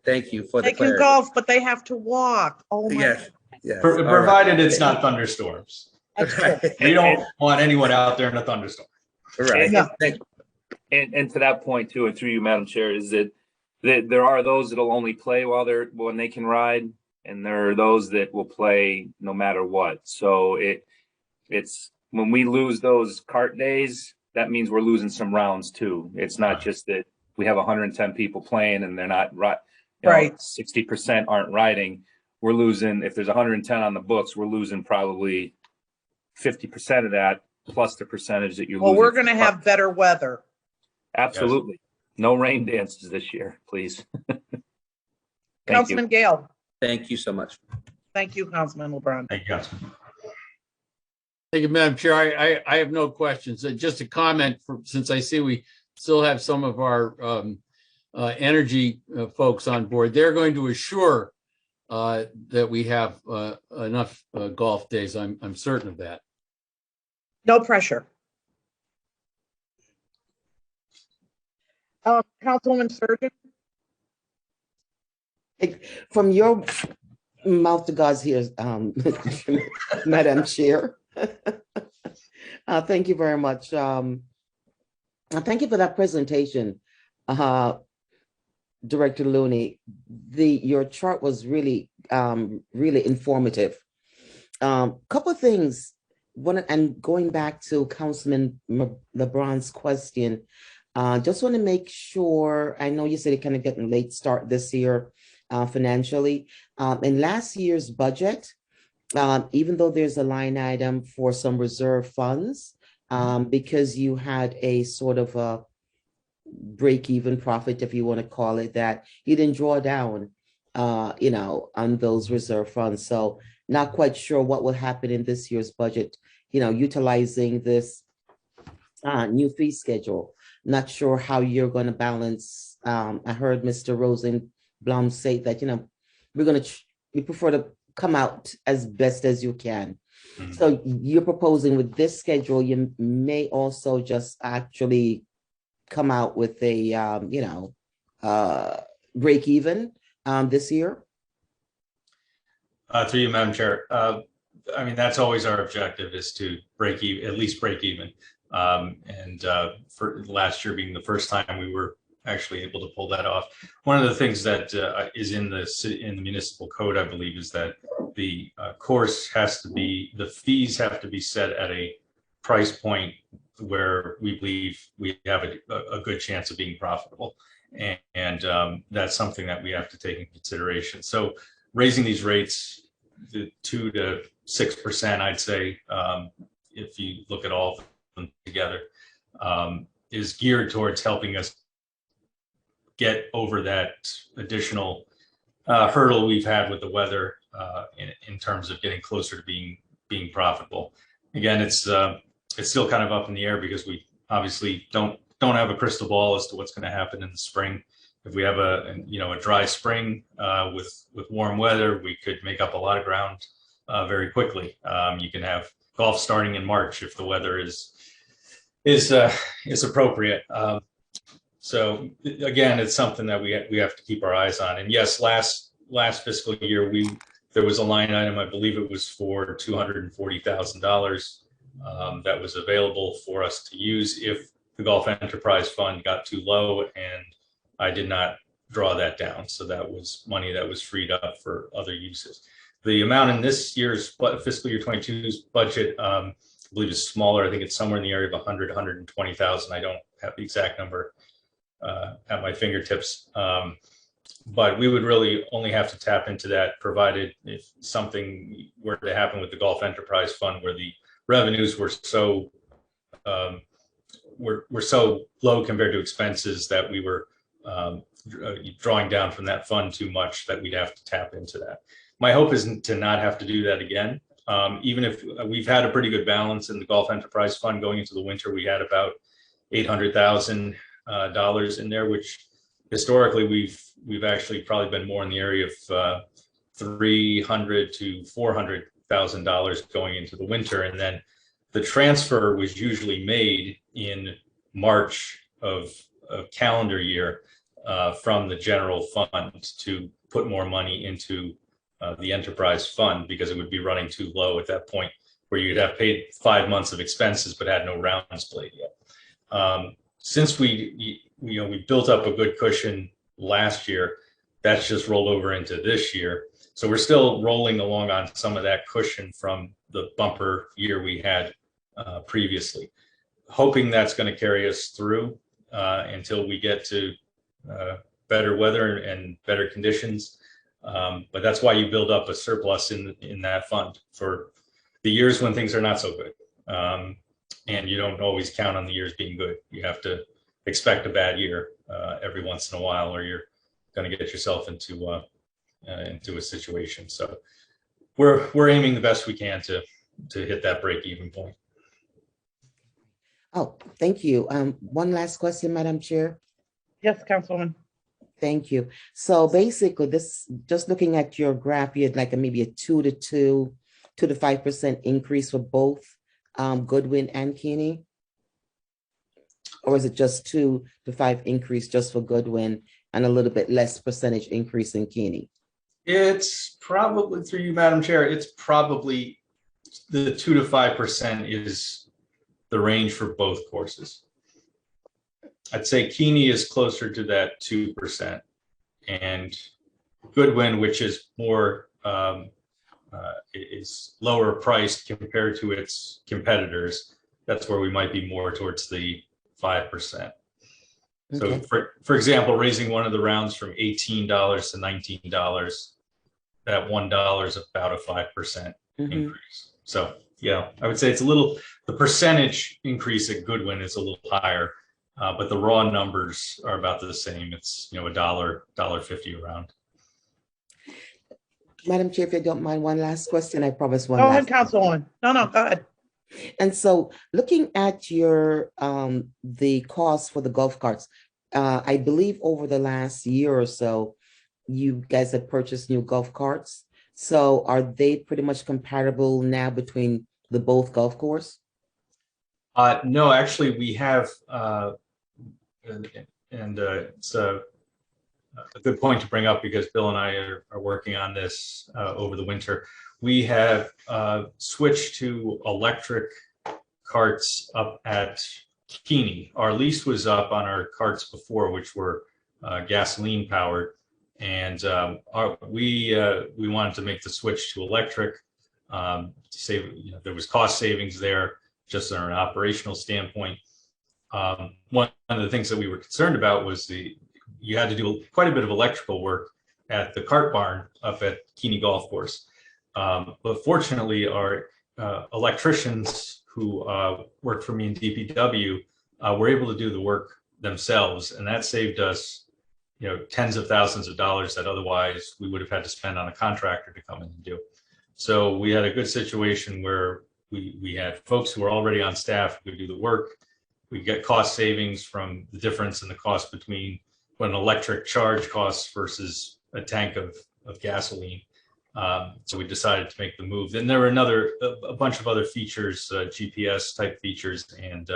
Thank you for the They can clarity. golf, but they have to walk. Oh my. Yes. Yes. Provided it's not thunderstorms. We don't want anyone out there in a thunderstorm. Right. No. And to that point too, and through you, Madam Chair, is that there are those that'll only play when they can ride, and there are those that will play no matter what. So it's when we lose those cart days, that means we're losing some rounds too. It's not just that we have 110 people playing and they're not right. 60% aren't riding. We're losing, if there's 110 on the books, we're losing probably 50% of that plus the percentage that you're losing. Well, we're going to have better weather. Absolutely. Yes. No rain dances this year, please. Councilman Gale. Thank you so much. Thank you, Councilman LeBron. Thank you, Councilman. Thank you, Madam Chair. I have no questions. Just a comment, since I see we still have some of our energy folks on board. They're going to assure that we have enough golf days. I'm certain of that. No pressure. Councilwoman Surgeon. From your mouth to God's ears, Madam Chair. Thank you very much. Thank you for that presentation, Director Looney. Your chart was really informative. Couple of things. And going back to Councilman LeBron's question, just want to make sure. I know you said it kind of getting a late start this year financially. In last year's budget, even though there's a line item for some reserve funds, because you had a sort of a break-even profit, if you want to call it that, you didn't draw down, on those reserve funds. So not quite sure what will happen in this year's budget, utilizing this new fee schedule. Not sure how you're going to balance. I heard Mr. Rosenblum say that, we prefer to come out as best as you can. Mm-hmm. So you're proposing with this schedule, you may also just actually come out with a, break even this year? Through you, Madam Chair. That's always our objective, is to break even, at least break even. For last year being the first time we were actually able to pull that off. One of the things that is in the municipal code, I believe, is that the the fees have to be set at a price point where we believe we have a good chance of being profitable. And that's something that we have to take in consideration. So raising these rates to 2 to 6%, I'd say, if you look at all of them together, is geared towards helping us get over that additional hurdle we've had with the weather in terms of getting closer to being profitable. Again, it's still kind of up in the air because we obviously don't have a crystal ball as to what's going to happen in the spring. If we have a dry spring with warm weather, we could make up a lot of ground very quickly. You can have golf starting in March if the weather is appropriate. So again, it's something that we have to keep our eyes on. And yes, last fiscal year there was a line item, I believe it was for $240,000 that was available for us to use if the Golf Enterprise Fund got too low, and I did not draw that down. So that was money that was freed up for other uses. The amount in this year's fiscal year 22's budget, I believe, is smaller. I think it's somewhere in the area of 120,000. I don't have the exact number at my fingertips. But we would really only have to tap into that, provided if something were to happen with the Golf Enterprise Fund, where the revenues were so low compared to expenses that we were drawing down from that fund too much, that we'd have to tap into that. My hope is to not have to do that again. Even if we've had a pretty good balance in the Golf Enterprise Fund going into the winter, we had about $800,000 in there, which historically we've actually probably been more in the area of $300,000 to $400,000 going into the winter, and then the transfer was usually made in March of calendar year from the general fund to put more money into the enterprise fund, because it would be running too low at that point, where you'd have paid 5 months of expenses but had no rounds played yet. Since we built up a good cushion last year, that's just rolled over into this year. So we're still rolling along on some of that cushion from the bumper year we had previously, hoping that's going to carry us through until we get to better weather and better conditions. But that's why you build up a surplus in that fund for the years when things are not so good. And you don't always count on the years being good. You have to expect a bad year every once in a while, or you're going to get yourself into a situation. So we're aiming the best we can to hit that break-even point. Oh, thank you. One last question, Madam Chair. Yes, Councilwoman. Thank you. So basically, this, just looking at your graph, you had like maybe a 2 to 5% increase for both Goodwin and Keeney? Or is it just 2 to 5 increase just for Goodwin and a little bit less percentage increase in Keeney? It's probably, through you, Madam Chair, it's probably the 2 to 5% is the range for both courses. I'd say Keeney is closer to that 2%, and Goodwin, which is more is lower priced compared to its competitors, that's where we might be more towards the 5%. Okay. So for example, raising one of the rounds from $18 to $19, that $1 is about a 5% increase. So yeah, I would say it's a little, the percentage increase at Goodwin is a little higher, but the raw numbers are about the same. It's, $1.50 around. Madam Chair, if you don't mind, one last question. I promise one. Go ahead, Councilwoman. No, go ahead. And so, looking at your the cost for the golf carts, I believe over the last year or so, you guys have purchased new golf carts. So, are they pretty much compatible now between the both golf course? No, actually, we have, it's a good point to bring up, because Bill and I are working on this over the winter. We have switched to electric carts up at Keeney. Our lease was up on our carts before, which were gasoline powered, and we wanted to make the switch to electric to save. There was cost savings there, just on an operational standpoint. One of the things that we were concerned about was you had to do quite a bit of electrical work at the cart barn up at Keeney Golf Course. But fortunately, our electricians who worked for me in DPW were able to do the work themselves, and that saved us, tens of thousands of dollars that otherwise we would have had to spend on a contractor to come in and do. So we had a good situation where we had folks who were already on staff who could do the work. We get cost savings from the difference in the cost between what an electric charge costs versus a tank of gasoline. So we decided to make the move. Then there were a bunch of other features, GPS type features, and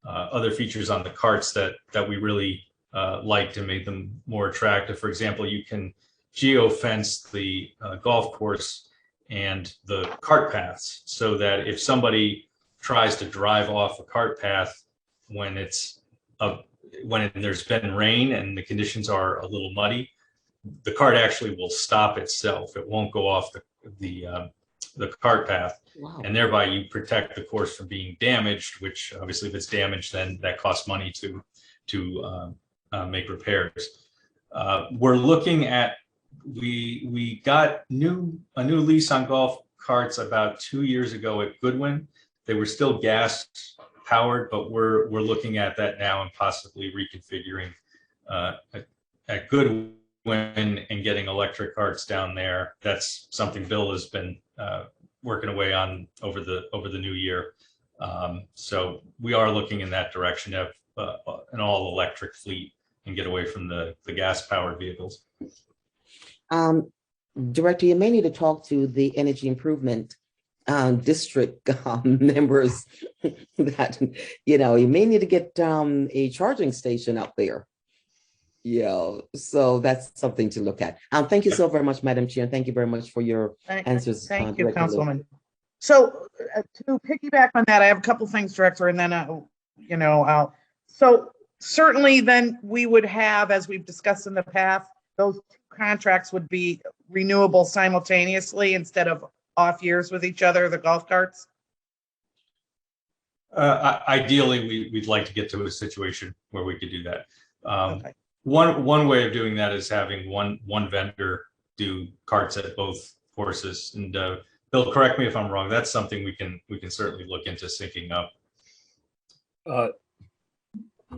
other features on the carts that we really liked and made them more attractive. For example, you can geo-fence the golf course and the cart paths, so that if somebody tries to drive off a cart path when there's been rain and the conditions are a little muddy, the cart actually will stop itself. It won't go off the cart path. Wow. And thereby you protect the course from being damaged, which obviously if it's damaged, then that costs money to make repairs. We're looking at, we got a new lease on golf carts about 2 years ago at Goodwin. They were still gas powered, but we're looking at that now and possibly reconfiguring at Goodwin and getting electric carts down there. That's something Bill has been working away on over the new year. So we are looking in that direction of an all electric fleet and get away from the gas powered vehicles. Director, you may need to talk to the energy improvement district members that, you may need to get a charging station up there. Yeah, so that's something to look at. Thank you so very much, Madam Chair. And thank you very much for your answers. Thank you, Director Lou. Councilwoman. So to piggyback on that, I have a couple things, Director, and then, so certainly then we would have, as we've discussed in the past, those two contracts would be renewable simultaneously instead of off years with each other, the golf carts? Ideally, we'd like to get to a situation where we could do that. Okay. One way of doing that is having one vendor do carts at both courses. And Bill, correct me if I'm wrong. That's something we can certainly look into syncing up.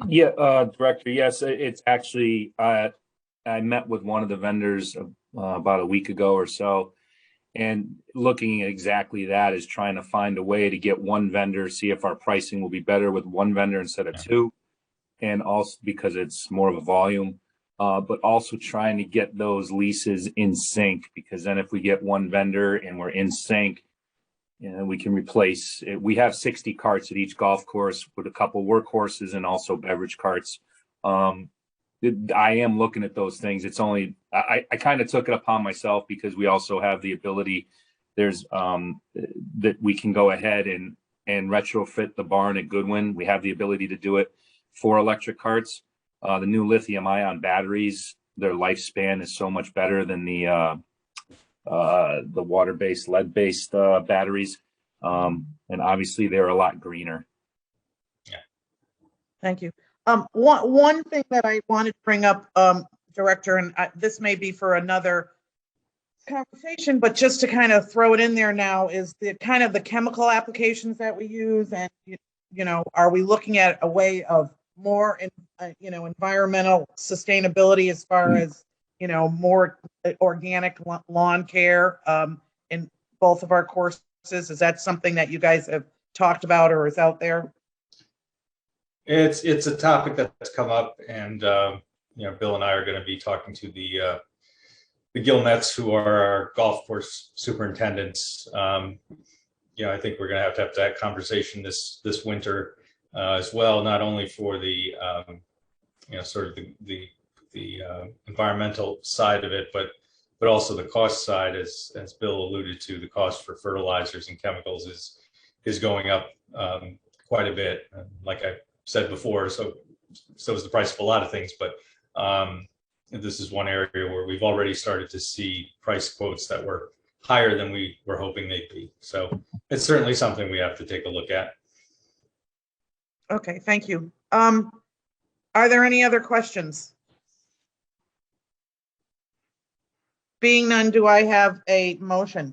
Director. Yes, it's actually I met with one of the vendors about a week ago or so, and looking at exactly that is trying to find a way to get one vendor, see if our pricing will be better with one vendor instead of two, and also because it's more of a volume, but also trying to get those leases in sync, because then if we get one vendor and we're in sync, we can replace it. We have 60 carts at each golf course with a couple workhorses and also beverage carts. I am looking at those things. It's only, I kind of took it upon myself because we also have the ability, there's that we can go ahead and retrofit the barn at Goodwin. We have the ability to do it for electric carts. The new lithium ion batteries, their lifespan is so much better than the water-based, lead-based batteries. And obviously they're a lot greener. Yeah. Thank you. One thing that I wanted to bring up, Director, and this may be for another conversation, but just to kind of throw it in there now, is the kind of the chemical applications that we use, and are we looking at a way of more, environmental sustainability as far as more organic lawn care in both of our courses? Is that something that you guys have talked about or is out there? It's a topic that's come up, and Bill and I are going to be talking to the Gilmets, who are our golf course superintendents. I think we're going to have that conversation this winter as well, not only for the sort of the environmental side of it, but also the cost side, as Bill alluded to. The cost for fertilizers and chemicals is going up quite a bit. Like I said before, so is the price of a lot of things, but this is one area where we've already started to see price quotes that were higher than we were hoping they'd be. So it's certainly something we have to take a look at. Okay, thank you. Are there any other questions? Being none, do I have a motion?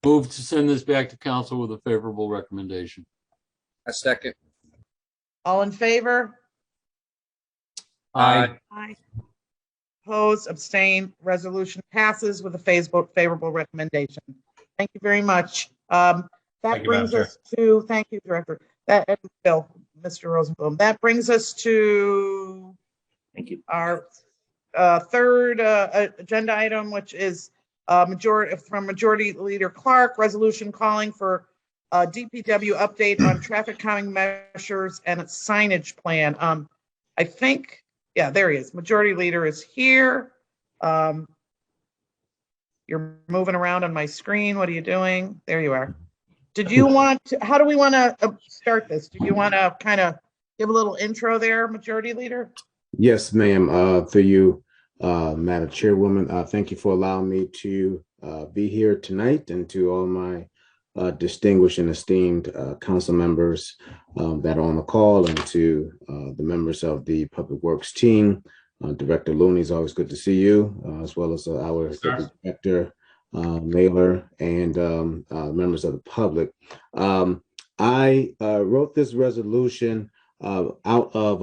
Move to send this back to council with a favorable recommendation. A second. All in favor? Aye. Aye. Opposed, abstain, resolution passes with a favorable recommendation. Thank you very much. That brings us to, thank you, Director. That, Bill, Mr. Rosenblum. That brings us to Thank you. Our third agenda item, which is from Majority Leader Clark, resolution calling for DPW update on traffic calming measures and its signage plan. I think, yeah, there he is. Majority Leader is here. You're moving around on my screen. What are you doing? There you are. Did you want to, how do we want to start this? Do you want to kind of give a little intro there, Majority Leader? Yes, ma'am. Through you, Madam Chairwoman, thank you for allowing me to be here tonight, and to all my distinguished and esteemed council members that are on the call, and to the members of the Public Works team. Director Looney, is always good to see you, as well as our Director Naylor, and members of the public. I wrote this resolution out of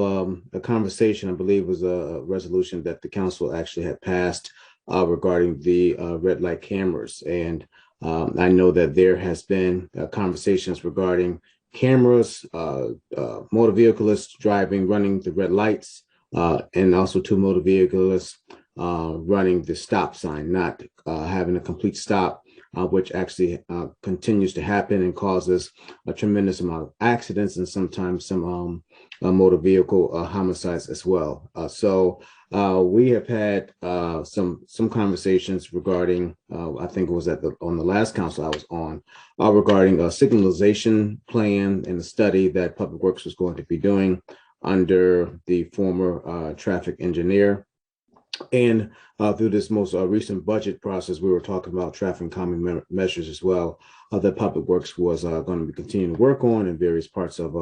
a conversation, I believe was a resolution that the council actually had passed regarding the red light cameras. And I know that there has been conversations regarding cameras, motor vehiclists driving, running the red lights, and also two motor vehiclists running the stop sign, not having a complete stop, which actually continues to happen and causes a tremendous amount of accidents and sometimes some motor vehicle homicides as well. So we have had some conversations regarding, I think it was on the last council I was on, regarding a signalization plan and the study that Public Works was going to be doing under the former traffic engineer. And through this most recent budget process, we were talking about traffic calming measures as well that Public Works was going to be continuing to work on in various parts of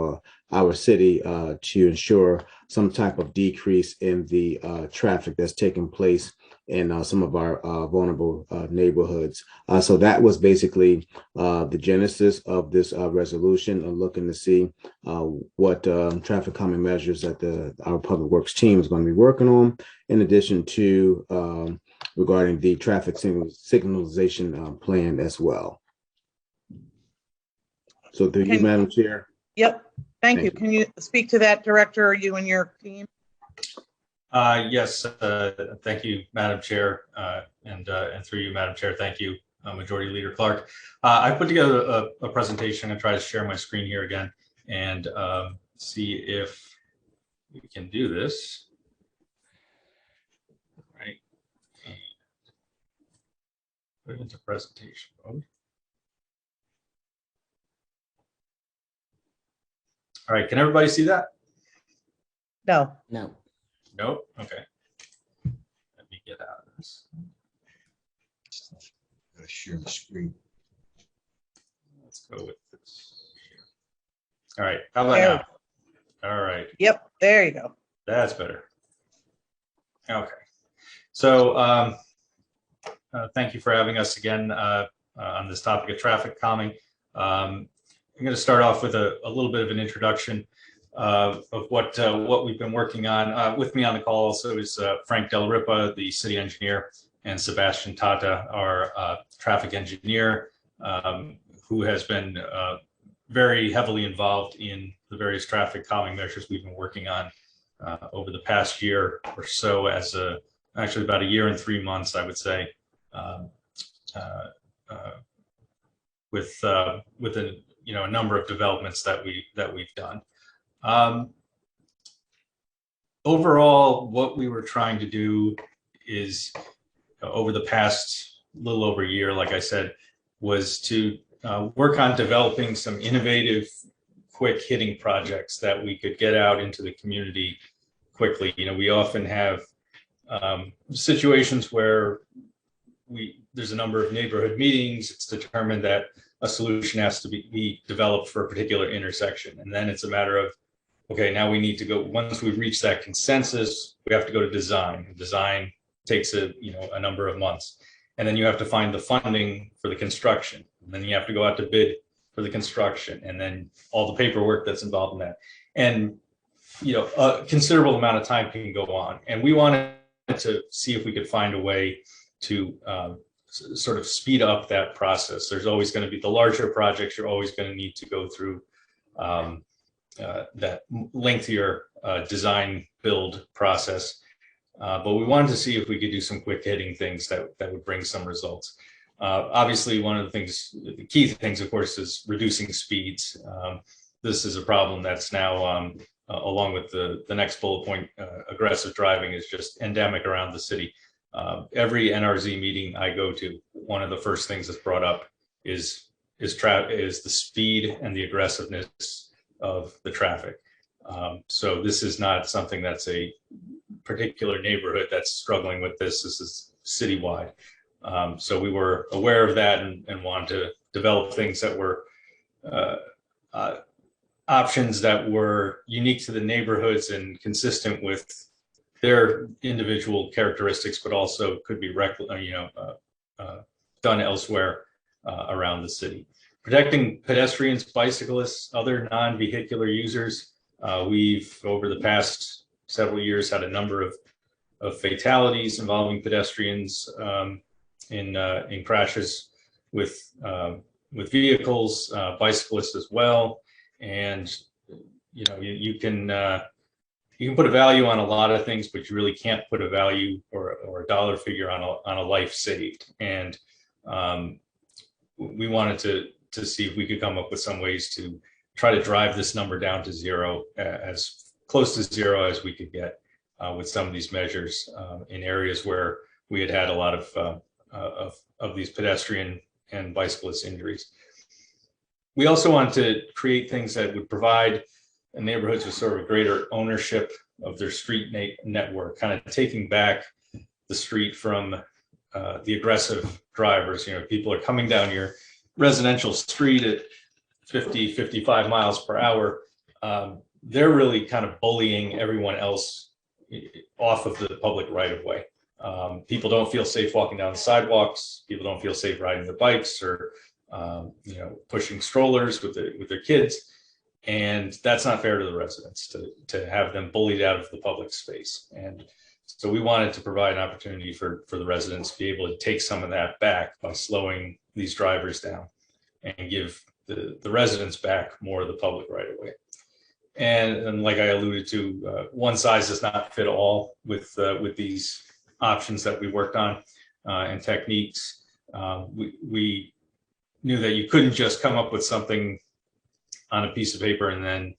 our city to ensure some type of decrease in the traffic that's taking place in some of our vulnerable neighborhoods. So that was basically the genesis of this resolution, looking to see what traffic calming measures that our Public Works team is going to be working on, in addition to regarding the traffic signalization plan as well. So through you, Madam Chair. Yep. Thank you. Can you speak to that, Director, you and your team? Yes, thank you, Madam Chair, and through you, Madam Chair, thank you, Majority Leader Clark. I put together a presentation and try to share my screen here again and see if we can do this. Right. And put it into presentation mode. All right, can everybody see that? No. No. Nope. Okay. Let me get out of this. Gotta share the screen. Let's go with this. All right. How about now? All right. Yep. There you go. That's better. Okay. So thank you for having us again on this topic of traffic calming. I'm going to start off with a little bit of an introduction of what we've been working on. With me on the call also is Frank Del Ripa, the city engineer, and Sebastian Tata, our traffic engineer, who has been very heavily involved in the various traffic calming measures we've been working on over the past year or so, as actually about a year and 3 months, I would say, with a number of developments that we've done. Overall, what we were trying to do is, over the past little over a year, like I said, was to work on developing some innovative, quick hitting projects that we could get out into the community quickly. We often have situations where there's a number of neighborhood meetings. It's determined that a solution has to be developed for a particular intersection. And then it's a matter of, okay, now we need to go, once we've reached that consensus, we have to go to design. Design takes a number of months. And then you have to find the funding for the construction. And then you have to go out to bid for the construction, and then all the paperwork that's involved in that. And, a considerable amount of time can go on. And we wanted to see if we could find a way to sort of speed up that process. There's always going to be the larger projects. You're always going to need to go through that lengthier design build process. But we wanted to see if we could do some quick hitting things that would bring some results. Obviously, one of the key things, of course, is reducing speeds. This is a problem that's now, along with the next bullet point, aggressive driving is just endemic around the city. Every NRZ meeting I go to, one of the first things that's brought up is the speed and the aggressiveness of the traffic. So this is not something that's a particular neighborhood that's struggling with this. This is citywide. So we were aware of that and wanted to develop things that were options that were unique to the neighborhoods and consistent with their individual characteristics, but also could be done elsewhere around the city. Protecting pedestrians, bicyclists, other non-vehicular users. We've, over the past several years, had a number of fatalities involving pedestrians in crashes with vehicles, bicyclists as well. And you can you can put a value on a lot of things, but you really can't put a value or a dollar figure on a life saved. And we wanted to see if we could come up with some ways to try to drive this number down to zero, as close to zero as we could get with some of these measures in areas where we had a lot of these pedestrian and bicyclist injuries. We also want to create things that would provide neighborhoods with sort of greater ownership of their street network, kind of taking back the street from the aggressive drivers. You know, people are coming down your residential street at 50, 55 miles per hour. They're really kind of bullying everyone else off of the public right of way. People don't feel safe walking down the sidewalks. People don't feel safe riding their bikes or you know, pushing strollers with their kids. And that's not fair to the residents to have them bullied out of the public space. And so we wanted to provide an opportunity for the residents to be able to take some of that back by slowing these drivers down and give the residents back more of the public right of way. And like I alluded to, one size does not fit all with these options that we worked on and techniques. We knew that you couldn't just come up with something on a piece of paper and then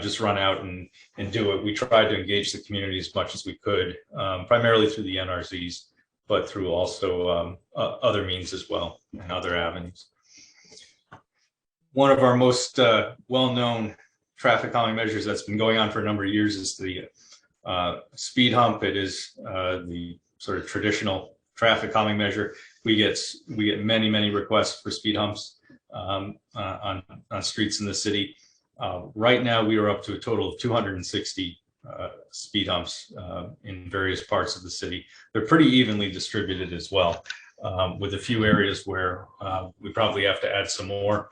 just run out and do it. We tried to engage the community as much as we could, primarily through the NRZs, but through also other means as well and other avenues. One of our most well-known traffic calming measures that's been going on for a number of years is the speed hump. It is the sort of traditional traffic calming measure. We get many requests for speed humps on streets in the city. Right now, we are up to a total of 260 speed humps in various parts of the city. They're pretty evenly distributed as well, with a few areas where we probably have to add some more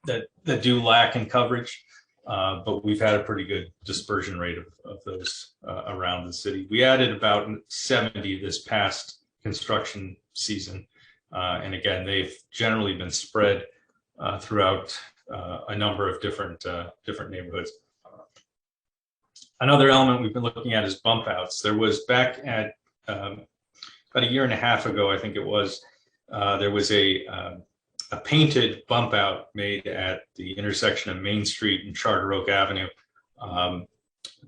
that do lack in coverage. But we've had a pretty good dispersion rate of those around the city. We added about 70 this past construction season. And again, they've generally been spread throughout a number of different neighborhoods. Another element we've been looking at is bump outs. There was back at about a year and a half ago, I think it was, there was a painted bump out made at the intersection of Main Street and Charter Oak Avenue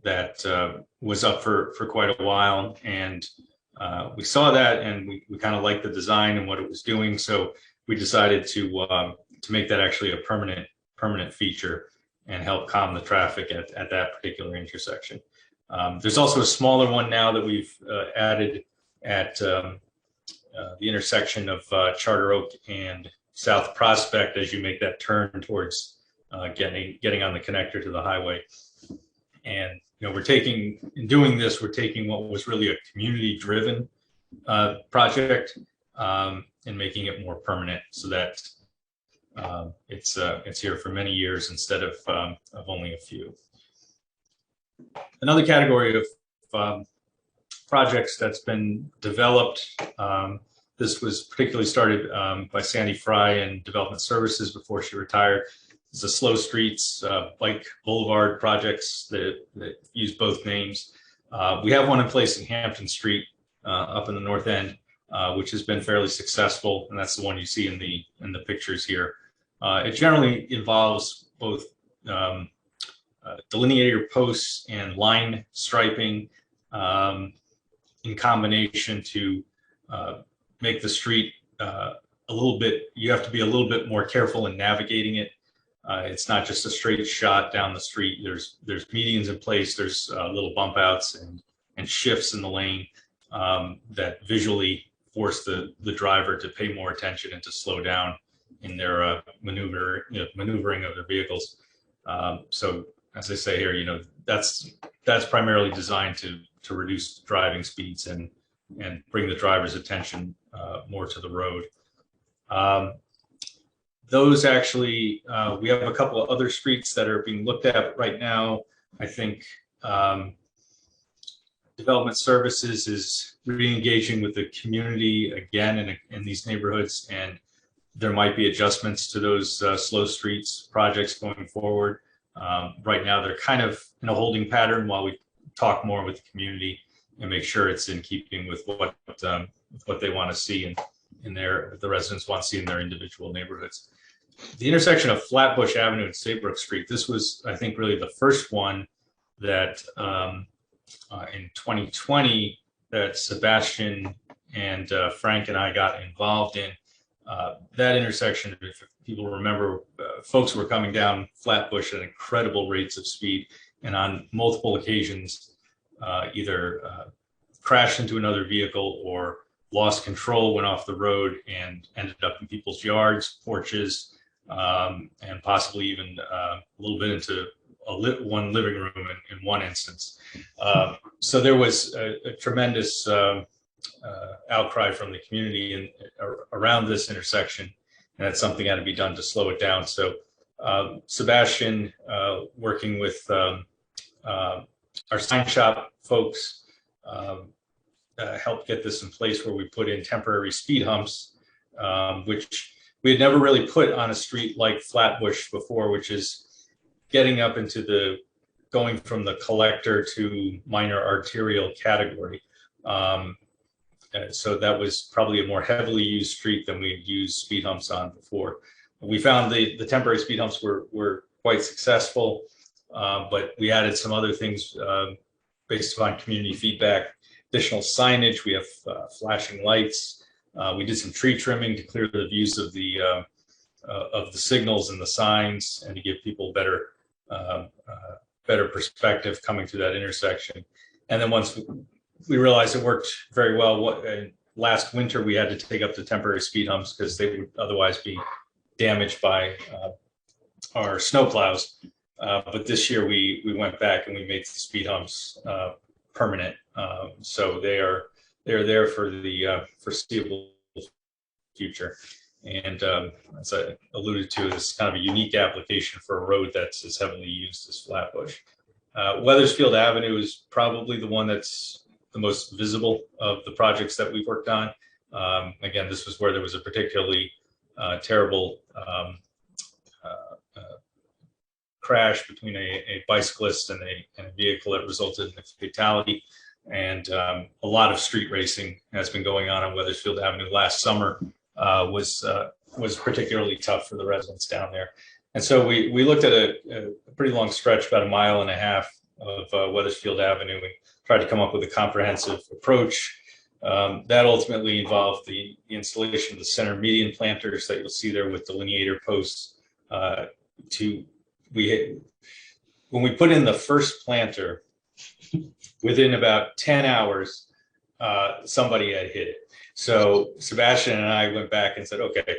that was up for quite a while. And we saw that and we kind of liked the design and what it was doing. So we decided to make that actually a permanent feature and help calm the traffic at that particular intersection. There's also a smaller one now that we've added at the intersection of Charter Oak and South Prospect as you make that turn towards getting on the connector to the highway. And you know, we're taking what was really a community-driven project and making it more permanent, so that it's here for many years instead of only a few. Another category of projects that's been developed. This was particularly started by Sandy Fry in Development Services before she retired. It's the Slow Streets Bike Boulevard projects that use both names. We have one in place in Hampton Street up in the North End, which has been fairly successful, and that's the one you see in the pictures here. It generally involves both delineator posts and line striping in combination to make the street a little bit, you have to be a little bit more careful in navigating it. It's not just a straight shot down the street. There's medians in place. There's little bump outs and shifts in the lane that visually force the driver to pay more attention and to slow down in their maneuvering of their vehicles. So as I say here, you know, that's primarily designed to reduce driving speeds and bring the driver's attention more to the road. Those actually, we have a couple of other streets that are being looked at right now. I think Development Services is re-engaging with the community again in these neighborhoods, and there might be adjustments to those slow streets projects going forward. Right now, they're kind of in a holding pattern while we talk more with the community and make sure it's in keeping with what they want to see in the residents want to see in their individual neighborhoods. The intersection of Flatbush Avenue and Saybrook Street, this was, I think, really the first one that in 2020 that Sebastian and Frank and I got involved in. That intersection, if people remember, folks were coming down Flatbush at incredible rates of speed, and on multiple occasions either crashed into another vehicle or lost control, went off the road and ended up in people's yards, porches, and possibly even a little bit into one living room in one instance. So there was a tremendous outcry from the community around this intersection, and that's something that had to be done to slow it down. So Sebastian, working with our sign shop folks, helped get this in place where we put in temporary speed humps, which we had never really put on a street like Flatbush before, which is getting up into going from the collector to minor arterial category. So that was probably a more heavily used street than we had used speed humps on before. We found the temporary speed humps were quite successful, but we added some other things based upon community feedback, additional signage. We have flashing lights. We did some tree trimming to clear the views of the signals and the signs, and to give people better perspective coming through that intersection. And then once we realized it worked very well, last winter we had to take up the temporary speed humps because they would otherwise be damaged by our snow plows. But this year we went back and we made the speed humps permanent. So they're there for the foreseeable future. And as I alluded to, it's kind of a unique application for a road that's as heavily used as Flatbush. Weathersfield Avenue is probably the one that's the most visible of the projects that we've worked on. Again, this was where there was a particularly terrible crash between a bicyclist and a vehicle that resulted in a fatality. And a lot of street racing has been going on Weathersfield Avenue. Last summer was particularly tough for the residents down there. And so we looked at a pretty long stretch, about 1.5 miles of Weathersfield Avenue, and tried to come up with a comprehensive approach. That ultimately involved the installation of the center median planters that you'll see there with delineator posts. When we put in the first planter, within about 10 hours, somebody had hit it. So Sebastian and I went back and said, okay,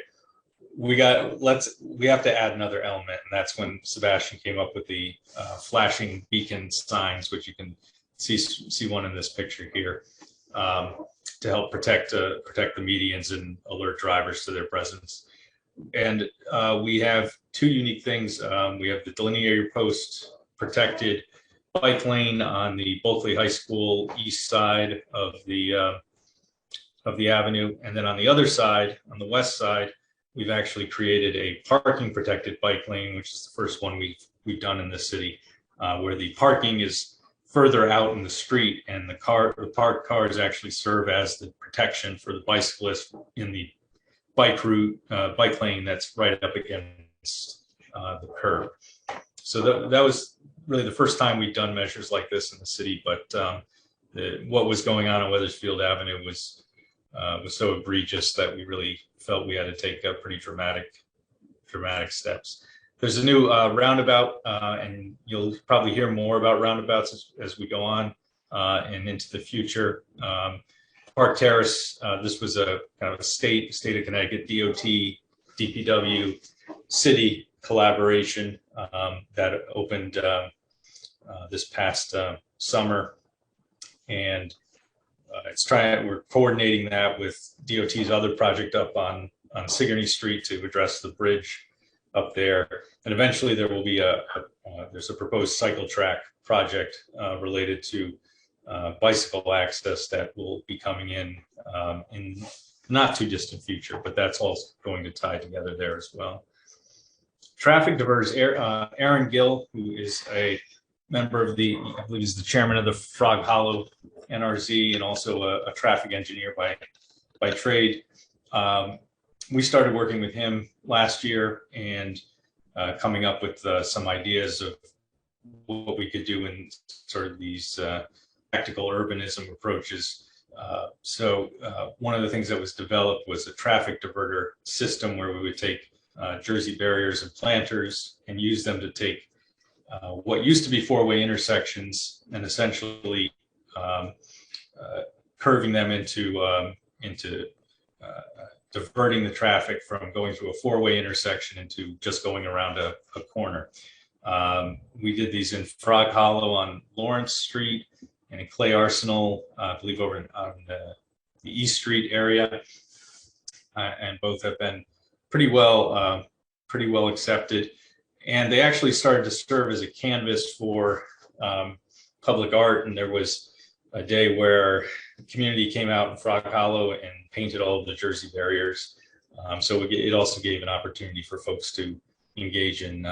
we have to add another element. And that's when Sebastian came up with the flashing beacon signs, which you can see one in this picture here, to help protect the medians and alert drivers to their presence. And we have two unique things. We have the delineator post protected bike lane on the Bulkley High School east side of the avenue, and then on the other side, on the west side, we've actually created a parking protected bike lane, which is the first one we've done in this city, where the parking is further out in the street, and the parked cars actually serve as the protection for the bicyclist in the bike lane that's right up against the curb. So that was really the first time we've done measures like this in the city, but what was going on Weathersfield Avenue was so egregious that we really felt we had to take pretty dramatic steps. There's a new roundabout, and you'll probably hear more about roundabouts as we go on and into the future. Park Terrace, this was a kind of a state of Connecticut, DOT, DPW, city collaboration that opened this past summer, and we're coordinating that with DOT's other project up on Sigourney Street to address the bridge up there. And eventually there will be there's a proposed cycle track project related to bicycle access that will be coming in not too distant future, but that's all going to tie together there as well. Traffic diverters, Aaron Gill, who is a member of the, I believe he's the chairman of the Frog Hollow NRZ and also a traffic engineer by trade. We started working with him last year and coming up with some ideas of what we could do in sort of these tactical urbanism approaches. So one of the things that was developed was a traffic diverter system where we would take Jersey barriers and planters and use them to take what used to be four-way intersections and essentially curving them into diverting the traffic from going through a four-way intersection into just going around a corner. We did these in Frog Hollow on Lawrence Street and in Clay Arsenal, I believe over on the East Street area, and both have been pretty well accepted. And they actually started to serve as a canvas for public art. And there was a day where the community came out in Frog Hollow and painted all of the Jersey barriers. So it also gave an opportunity for folks to engage in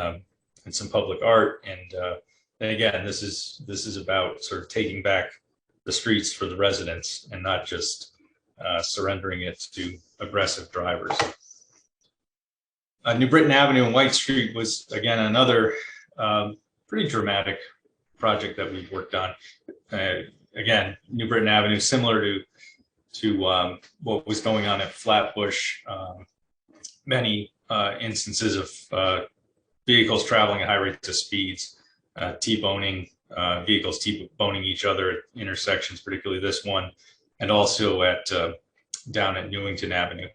some public art. And again, this is about sort of taking back the streets for the residents and not just surrendering it to aggressive drivers. New Britain Avenue and White Street was, again, another pretty dramatic project that we've worked on. Again, New Britain Avenue, similar to what was going on at Flatbush, many instances of vehicles traveling at high rates of speeds, T-boning, vehicles T-boning each other at intersections, particularly this one, and also at down at Newington Avenue.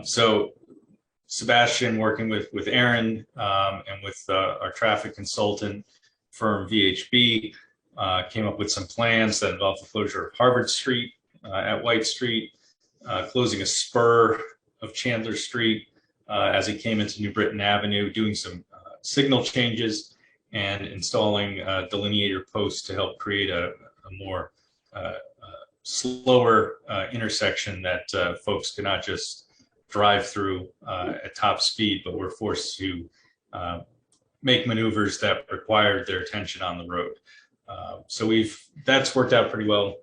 So Sebastian, working with Aaron and with our traffic consultant firm VHB, came up with some plans that involved the closure of Harvard Street at White Street, closing a spur of Chandler Street as it came into New Britain Avenue, doing some signal changes and installing delineator posts to help create a more slower intersection that folks could not just drive through at top speed, but were forced to make maneuvers that required their attention on the road. So that's worked out pretty well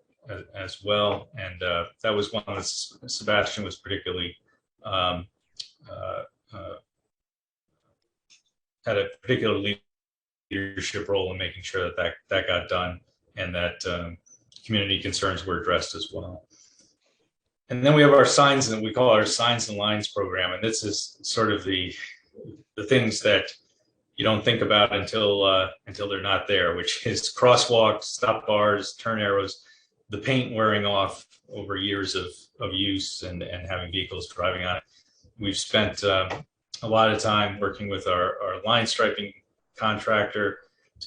as well. And that was one that Sebastian was particularly had a particular leadership role in making sure that got done and that community concerns were addressed as well. And then we have our signs, and we call our Signs and Lines program. And this is sort of the things that you don't think about until they're not there, which is crosswalks, stop bars, turn arrows, the paint wearing off over years of use and having vehicles driving on it. We've spent a lot of time working with our line striping contractor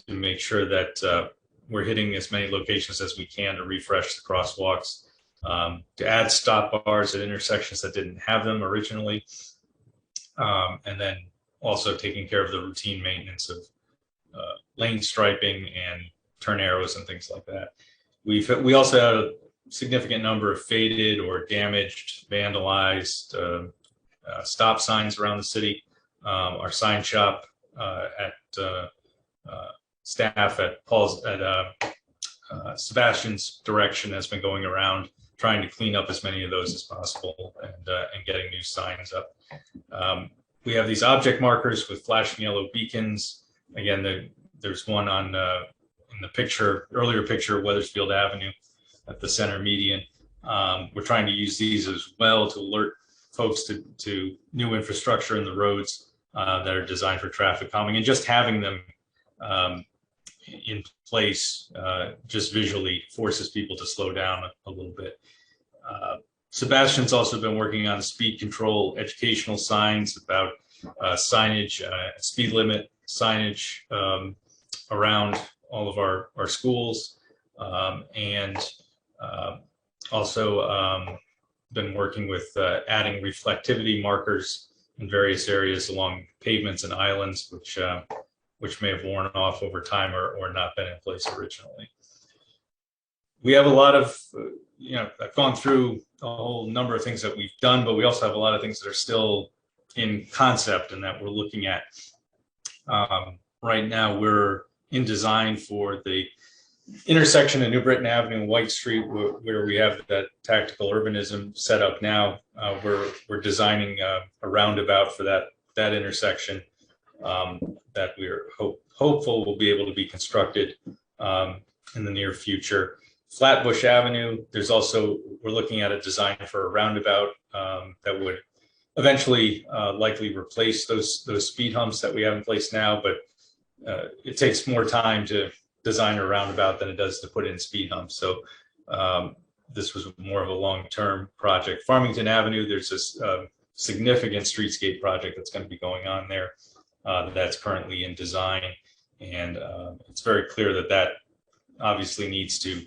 to make sure that we're hitting as many locations as we can to refresh the crosswalks, to add stop bars at intersections that didn't have them originally, and then also taking care of the routine maintenance of lane striping and turn arrows and things like that. We also had a significant number of faded or damaged, vandalized stop signs around the city. Our sign shop staff at Sebastian's direction has been going around trying to clean up as many of those as possible and getting new signs up. We have these object markers with flashing yellow beacons. Again, there's one on in the earlier picture of Weathersfield Avenue at the center median. We're trying to use these as well to alert folks to new infrastructure in the roads that are designed for traffic calming, and just having them in place just visually forces people to slow down a little bit. Sebastian's also been working on speed control educational signs about signage, speed limit signage around all of our schools, and also been working with adding reflectivity markers in various areas along pavements and islands, which may have worn off over time or not been in place originally. We have a lot of, I've gone through a whole number of things that we've done, but we also have a lot of things that are still in concept and that we're looking at. Right now, we're in design for the intersection of New Britain Avenue and White Street, where we have that tactical urbanism set up now. We're designing a roundabout for that intersection that we're hopeful will be able to be constructed in the near future. Flatbush Avenue, we're looking at a design for a roundabout that would eventually likely replace those speed humps that we have in place now, but it takes more time to design a roundabout than it does to put in speed humps. So this was more of a long-term project. Farmington Avenue, there's this significant streetscape project that's going to be going on there that's currently in design. And it's very clear that obviously needs to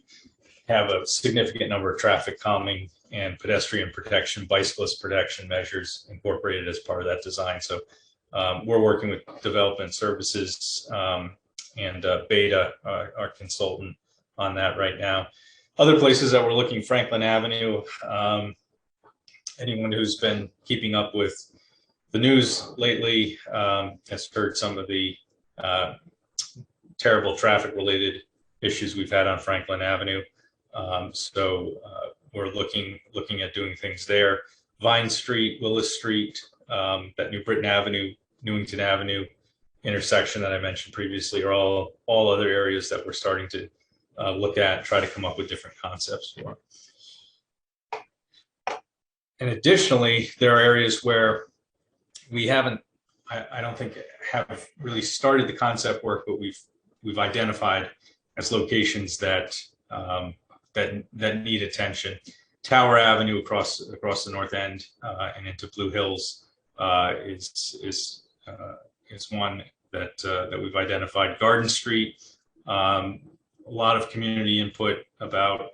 have a significant number of traffic calming and pedestrian protection, bicyclist protection measures incorporated as part of that design. So we're working with Development Services and Beta, our consultant, on that right now. Other places that we're looking, Franklin Avenue. Anyone who's been keeping up with the news lately has heard some of the terrible traffic-related issues we've had on Franklin Avenue. So we're looking at doing things there. Vine Street, Willis Street, that New Britain Avenue, Newington Avenue intersection that I mentioned previously are all other areas that we're starting to look at, try to come up with different concepts for. And additionally, there are areas where we haven't, I don't think have really started the concept work, but we've identified as locations that need attention. Tower Avenue across the north end and into Blue Hills is one that we've identified. Garden Street, a lot of community input about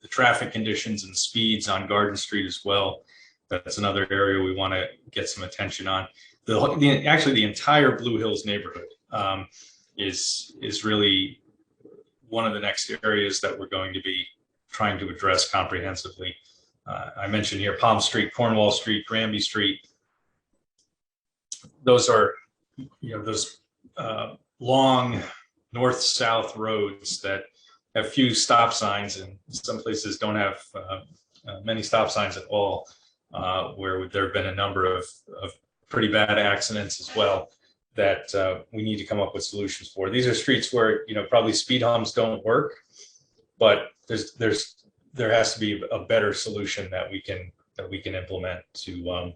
the traffic conditions and speeds on Garden Street as well. That's another area we want to get some attention on. Actually, the entire Blue Hills neighborhood is really one of the next areas that we're going to be trying to address comprehensively. I mentioned here Palm Street, Cornwall Street, Granby Street. Those are, those long north-south roads that have few stop signs, and some places don't have many stop signs at all, where there have been a number of pretty bad accidents as well that we need to come up with solutions for. These are streets where probably speed humps don't work, but there has to be a better solution that we can implement to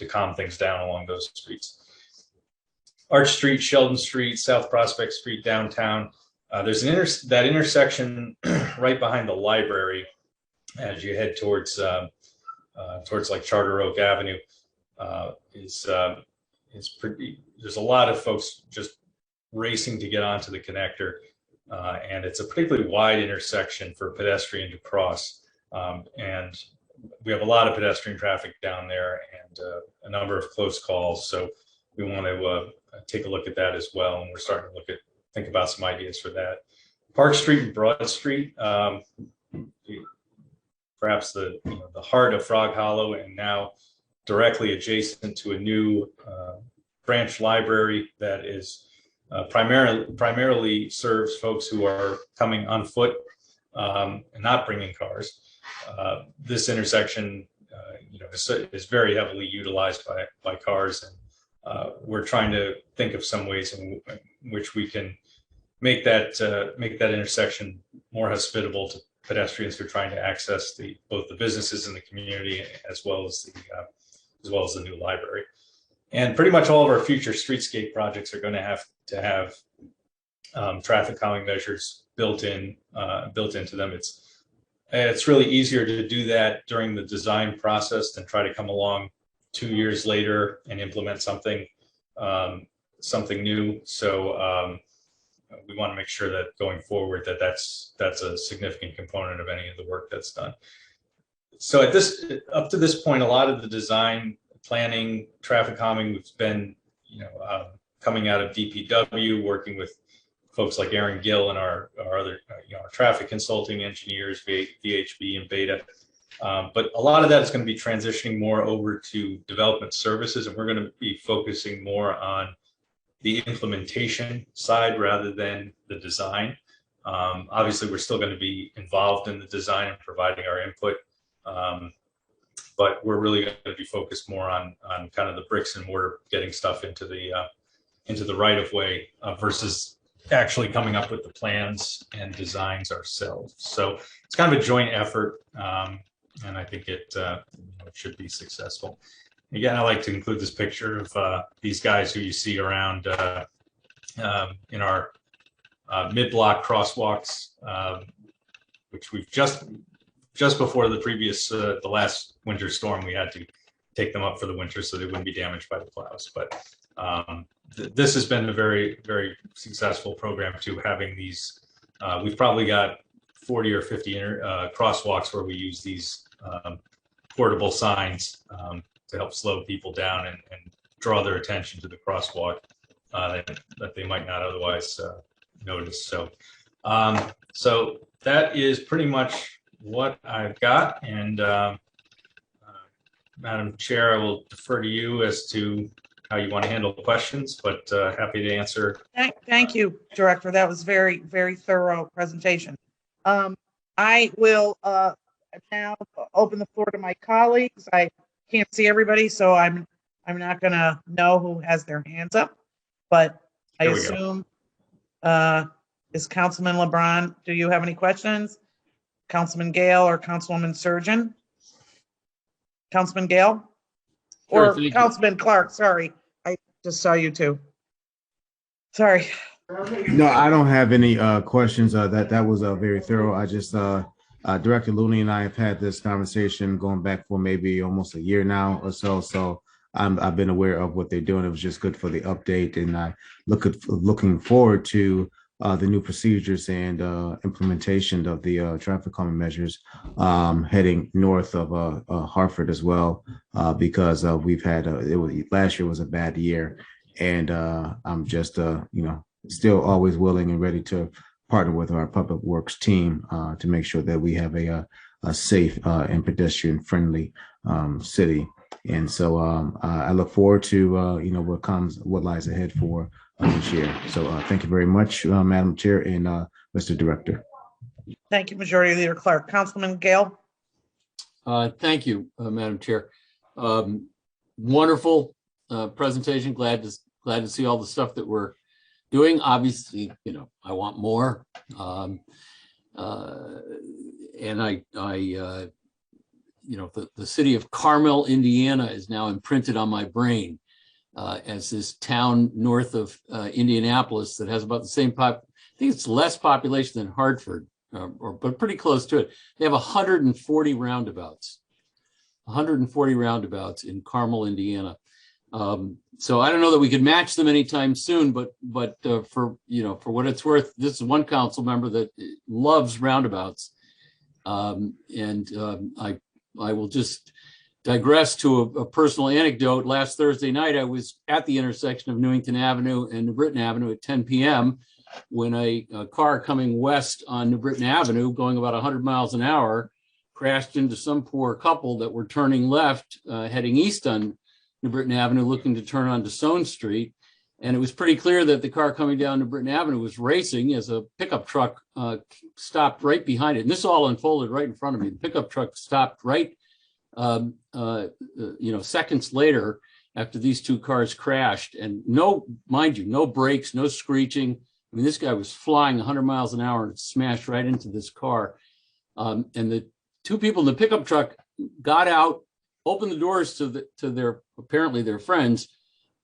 calm things down along those streets. Arch Street, Sheldon Street, South Prospect Street, downtown. There's that intersection right behind the library as you head towards like Charter Oak Avenue. Is pretty. There's a lot of folks just racing to get onto the connector, and it's a particularly wide intersection for a pedestrian to cross. And we have a lot of pedestrian traffic down there and a number of close calls. So we want to take a look at that as well. And we're starting to think about some ideas for that. Park Street and Broad Street, perhaps the heart of Frog Hollow, and now directly adjacent to a new branch library that is primarily serves folks who are coming on foot and not bringing cars. This intersection, is very heavily utilized by cars, and we're trying to think of some ways in which we can make that intersection more hospitable to pedestrians who are trying to access both the businesses in the community as well as the new library. And pretty much all of our future streetscape projects are going to have traffic calming measures built into them. It's really easier to do that during the design process than try to come along 2 years later and implement something new. So we want to make sure that going forward that's a significant component of any of the work that's done. So up to this point, a lot of the design, planning, traffic calming, we've been coming out of DPW, working with folks like Aaron Gill and our other our traffic consulting engineers, VHB and Beta. But a lot of that is going to be transitioning more over to development services, and we're going to be focusing more on the implementation side rather than the design. Obviously, we're still going to be involved in the design and providing our input, but we're really going to be focused more on kind of the bricks and mortar, getting stuff into the right of way versus actually coming up with the plans and designs ourselves. So it's kind of a joint effort, and I think it should be successful. Again, I like to include this picture of these guys who you see around in our mid-block crosswalks, which we've just before the last winter storm, we had to take them up for the winter so they wouldn't be damaged by the plows. But this has been a very, very successful program too, having these. We've probably got 40 or 50 crosswalks where we use these portable signs to help slow people down and draw their attention to the crosswalk that they might not otherwise notice. So, so that is pretty much what I've got. And Madam Chair, I will defer to you as to how you want to handle questions, but happy to answer. Thank you, Director. That was very, very thorough presentation. I will now open the floor to my colleagues. I can't see everybody, so I'm not going to know who has their hands up, but I assume is Councilman LeBron. Do you have any questions? Councilman Gale or Councilwoman Surgeon? Councilman Gale? Or Sure, Councilman Clark, sorry. I just saw you too. Sorry. No, I don't have any questions. That was very thorough. I just Director Looney and I have had this conversation going back for maybe almost a year now or so. So I've been aware of what they're doing. It was just good for the update, and I looking forward to the new procedures and implementation of the traffic calming measures heading north of Hartford as well, because we've had last year was a bad year, and I'm just still always willing and ready to partner with our public works team to make sure that we have a safe and pedestrian friendly city. And so I look forward to what lies ahead for this year. So thank you very much, Madam Chair and Mr. Director. Thank you, Majority Leader Clark. Councilman Gale. Thank you, Madam Chair. Wonderful presentation. Glad to see all the stuff that we're doing. Obviously, I want more. And the city of Carmel, Indiana is now imprinted on my brain as this town north of Indianapolis that has about the same I think it's less population than Hartford, but pretty close to it. They have 140 roundabouts. 140 roundabouts in Carmel, Indiana. So I don't know that we could match them anytime soon, but for what it's worth, this is one council member that loves roundabouts. I will just digress to a personal anecdote. Last Thursday night, I was at the intersection of Newington Avenue and New Britain Avenue at 10 p.m. when a car coming west on New Britain Avenue, going about 100 miles an hour, crashed into some poor couple that were turning left, heading east on New Britain Avenue, looking to turn onto Soane Street. And it was pretty clear that the car coming down New Britain Avenue was racing as a pickup truck stopped right behind it. And this all unfolded right in front of me. The pickup truck stopped right, seconds later after these two cars crashed. And mind you, no brakes, no screeching. I mean, this guy was flying 100 miles an hour and smashed right into this car. And the two people in the pickup truck got out, opened the doors to their apparently their friends,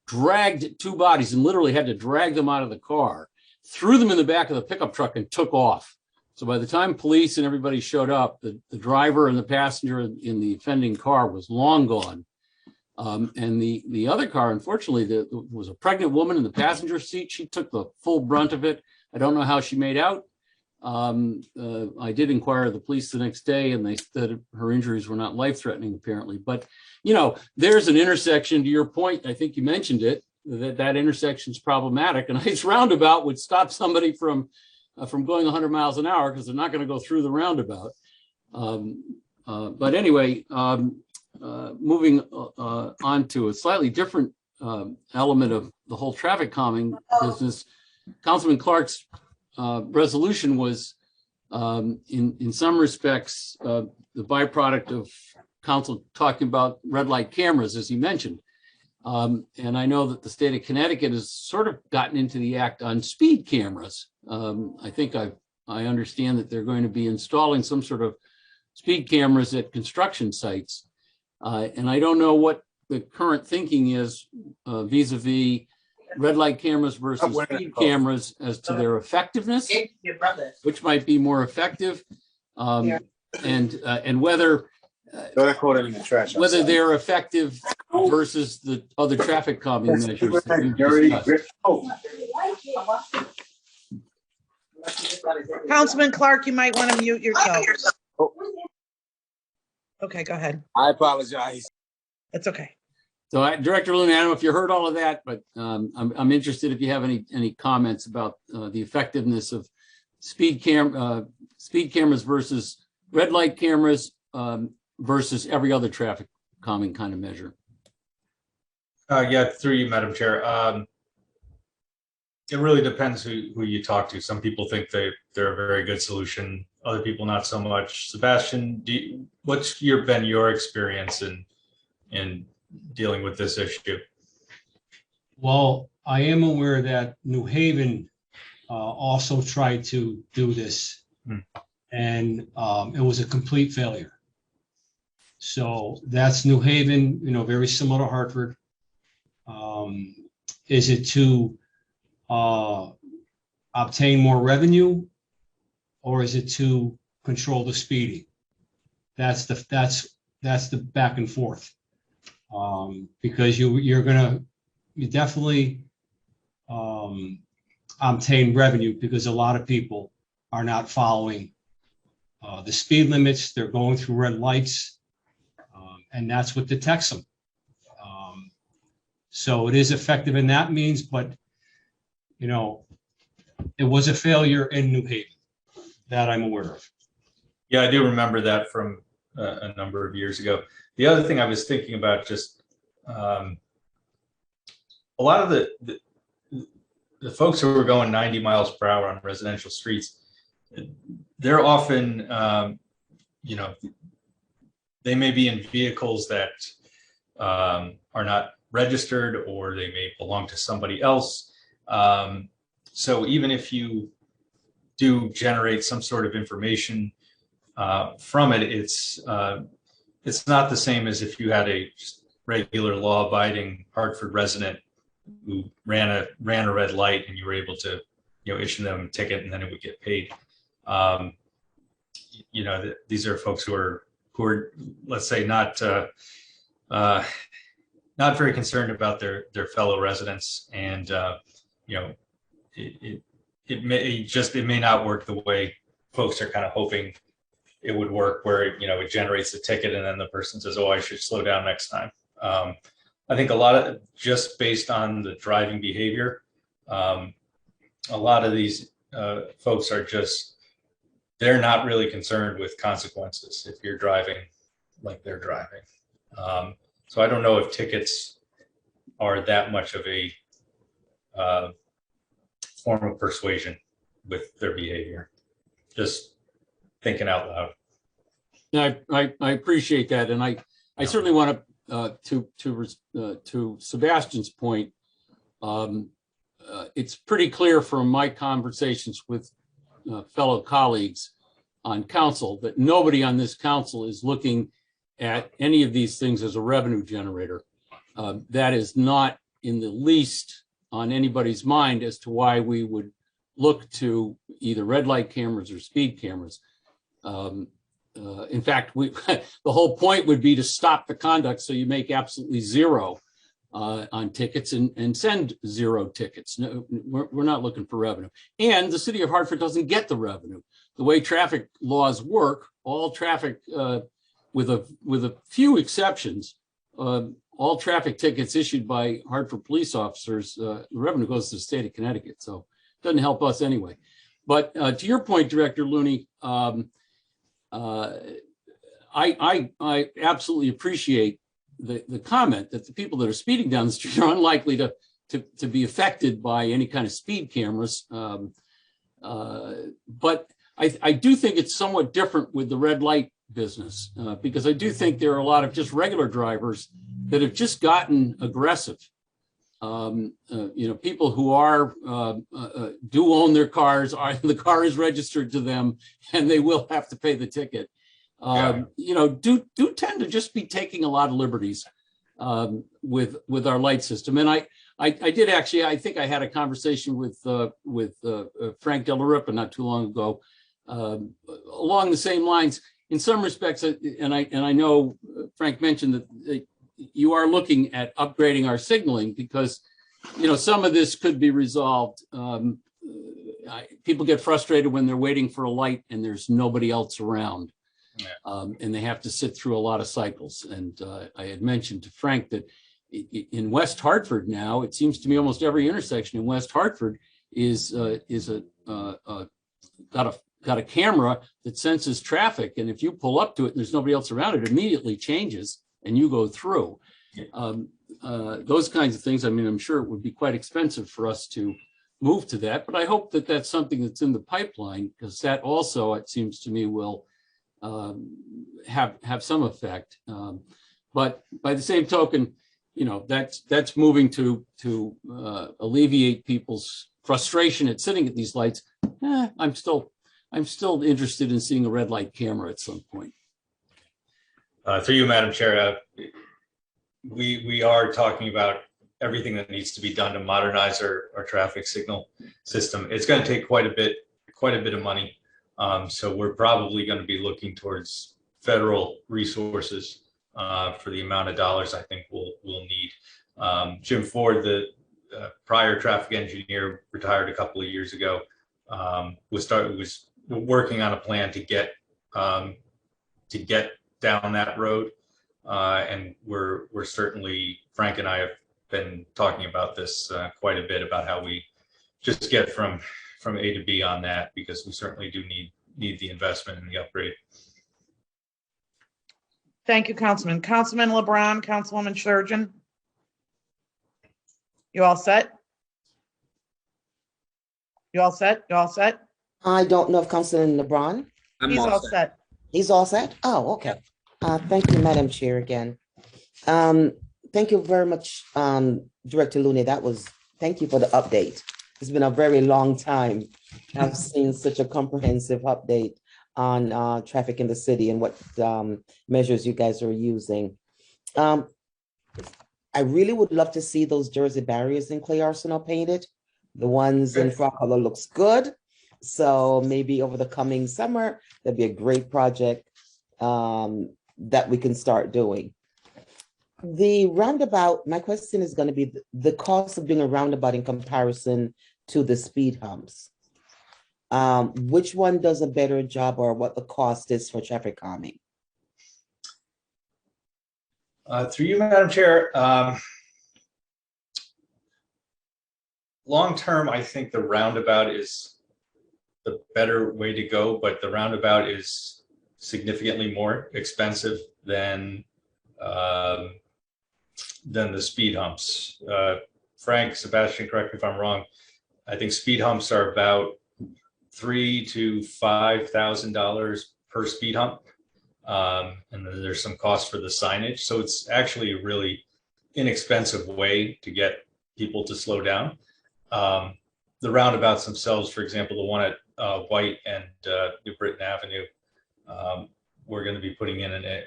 dragged two bodies and literally had to drag them out of the car, threw them in the back of the pickup truck and took off. So by the time police and everybody showed up, the driver and the passenger in the offending car was long gone. And the other car, unfortunately, there was a pregnant woman in the passenger seat. She took the full brunt of it. I don't know how she made out. I did inquire of the police the next day, and they said her injuries were not life-threatening, apparently. But, there's an intersection, to your point, I think you mentioned it, that intersection is problematic. And a nice roundabout would stop somebody from going 100 miles an hour because they're not going to go through the roundabout. But anyway, moving on to a slightly different element of the whole traffic calming business, Councilman Clark's resolution was, in some respects, the byproduct of council talking about red light cameras, as he mentioned. And I know that the state of Connecticut has sort of gotten into the act on speed cameras. I think I understand that they're going to be installing some sort of speed cameras at construction sites. And I don't know what the current thinking is vis-a-vis red light cameras versus speed cameras as to their effectiveness, which might be more effective, and whether they're effective versus the other traffic calming measures that we've discussed. Councilman Clark, you might want to mute yourself. Okay, go ahead. I apologize. It's okay. So, Director Looney, I don't know if you heard all of that, but I'm interested if you have any comments about the effectiveness of speed cameras versus red light cameras versus every other traffic calming kind of measure. Yeah, through you, Madam Chair. It really depends who you talk to. Some people think they're a very good solution. Other people not so much. Sebastian, what's been your experience in dealing with this issue? Well, I am aware that New Haven also tried to do this, and it was a complete failure. So that's New Haven, very similar to Hartford. Is it to obtain more revenue, or is it to control the speeding? That's the back and forth. Because you definitely obtain revenue because a lot of people are not following the speed limits. They're going through red lights, and that's what detects them. So it is effective in that means, but it was a failure in New Haven that I'm aware of. Yeah, I do remember that from a number of years ago. The other thing I was thinking about, just a lot of the folks who are going 90 miles per hour on residential streets, they're often, they may be in vehicles that are not registered, or they may belong to somebody else. So even if you do generate some sort of information from it, it's not the same as if you had a regular law-abiding Hartford resident who ran a red light and you were able to issue them a ticket and then it would get paid. These are folks who are let's say not very concerned about their fellow residents, and it may not work the way folks are kind of hoping it would work, where it generates a ticket and then the person says, "Oh, I should slow down next time." I think a lot of, just based on the driving behavior, a lot of these folks are they're not really concerned with consequences if you're driving like they're driving. So I don't know if tickets are that much of a form of persuasion with their behavior. Just thinking out loud. Yeah, I appreciate that, and I certainly want to Sebastian's point. It's pretty clear from my conversations with fellow colleagues on council that nobody on this council is looking at any of these things as a revenue generator. That is not in the least on anybody's mind as to why we would look to either red light cameras or speed cameras. In fact, the whole point would be to stop the conduct so you make absolutely zero on tickets and send zero tickets. No, we're not looking for revenue. And the city of Hartford doesn't get the revenue. The way traffic laws work, all traffic, with a few exceptions, all traffic tickets issued by Hartford police officers, the revenue goes to the state of Connecticut. So it doesn't help us anyway. But to your point, Director Looney, I absolutely appreciate the comment that the people that are speeding down the street are unlikely to be affected by any kind of speed cameras. But I do think it's somewhat different with the red light business, because I do think there are a lot of just regular drivers that have just gotten aggressive. People who are do own their cars, the car is registered to them, and they will have to pay the ticket. Do tend to just be taking a lot of liberties with our light system. And I did actually, I think I had a conversation with Frank Del Ripa not too long ago along the same lines. In some respects, and I know Frank mentioned that you are looking at upgrading our signaling, because some of this could be resolved. People get frustrated when they're waiting for a light and there's nobody else around, and they have to sit through a lot of cycles. And I had mentioned to Frank that in West Hartford now, it seems to me almost every intersection in West Hartford is got a camera that senses traffic, and if you pull up to it and there's nobody else around, it immediately changes and you go through. Those kinds of things. I mean, I'm sure it would be quite expensive for us to move to that, but I hope that that's something that's in the pipeline, because that also, it seems to me, will have some effect. But by the same token, that's moving to alleviate people's frustration at sitting at these lights. I'm still interested in seeing a red light camera at some point. Through you, Madam Chair, we are talking about everything that needs to be done to modernize our traffic signal system. It's going to take quite a bit of money. So we're probably going to be looking towards federal resources for the amount of dollars I think we'll need. Jim Ford, the prior traffic engineer, retired a couple of years ago. Was working on a plan to get down that road, and we're certainly, Frank and I have been talking about this quite a bit, about how we just get from A to B on that, because we certainly do need the investment and the upgrade. Thank you, Councilman. Councilman LeBron, Councilwoman Surgeon. You all set? You all set? You all set? I don't know if Councilman LeBron. He's all set. He's all set? Oh, okay. Thank you, Madam Chair, again. Thank you very much, Director Looney. Thank you for the update. It's been a very long time I've seen such a comprehensive update on traffic in the city and what measures you guys are using. I really would love to see those Jersey barriers in Clay Arsenal painted. The ones in front color looks good. So maybe over the coming summer, that'd be a great project that we can start doing. The roundabout, my question is going to be the cost of doing a roundabout in comparison to the speed humps. Which one does a better job, or what the cost is for traffic calming? Through you, Madam Chair, long term, I think the roundabout is the better way to go, but the roundabout is significantly more expensive than the speed humps. Frank, Sebastian, correct me if I'm wrong. I think speed humps are about $3,000 to $5,000 per speed hump. And then there's some cost for the signage. So it's actually a really inexpensive way to get people to slow down. The roundabouts themselves, for example, the one at White and New Britain Avenue, we're going to be putting in an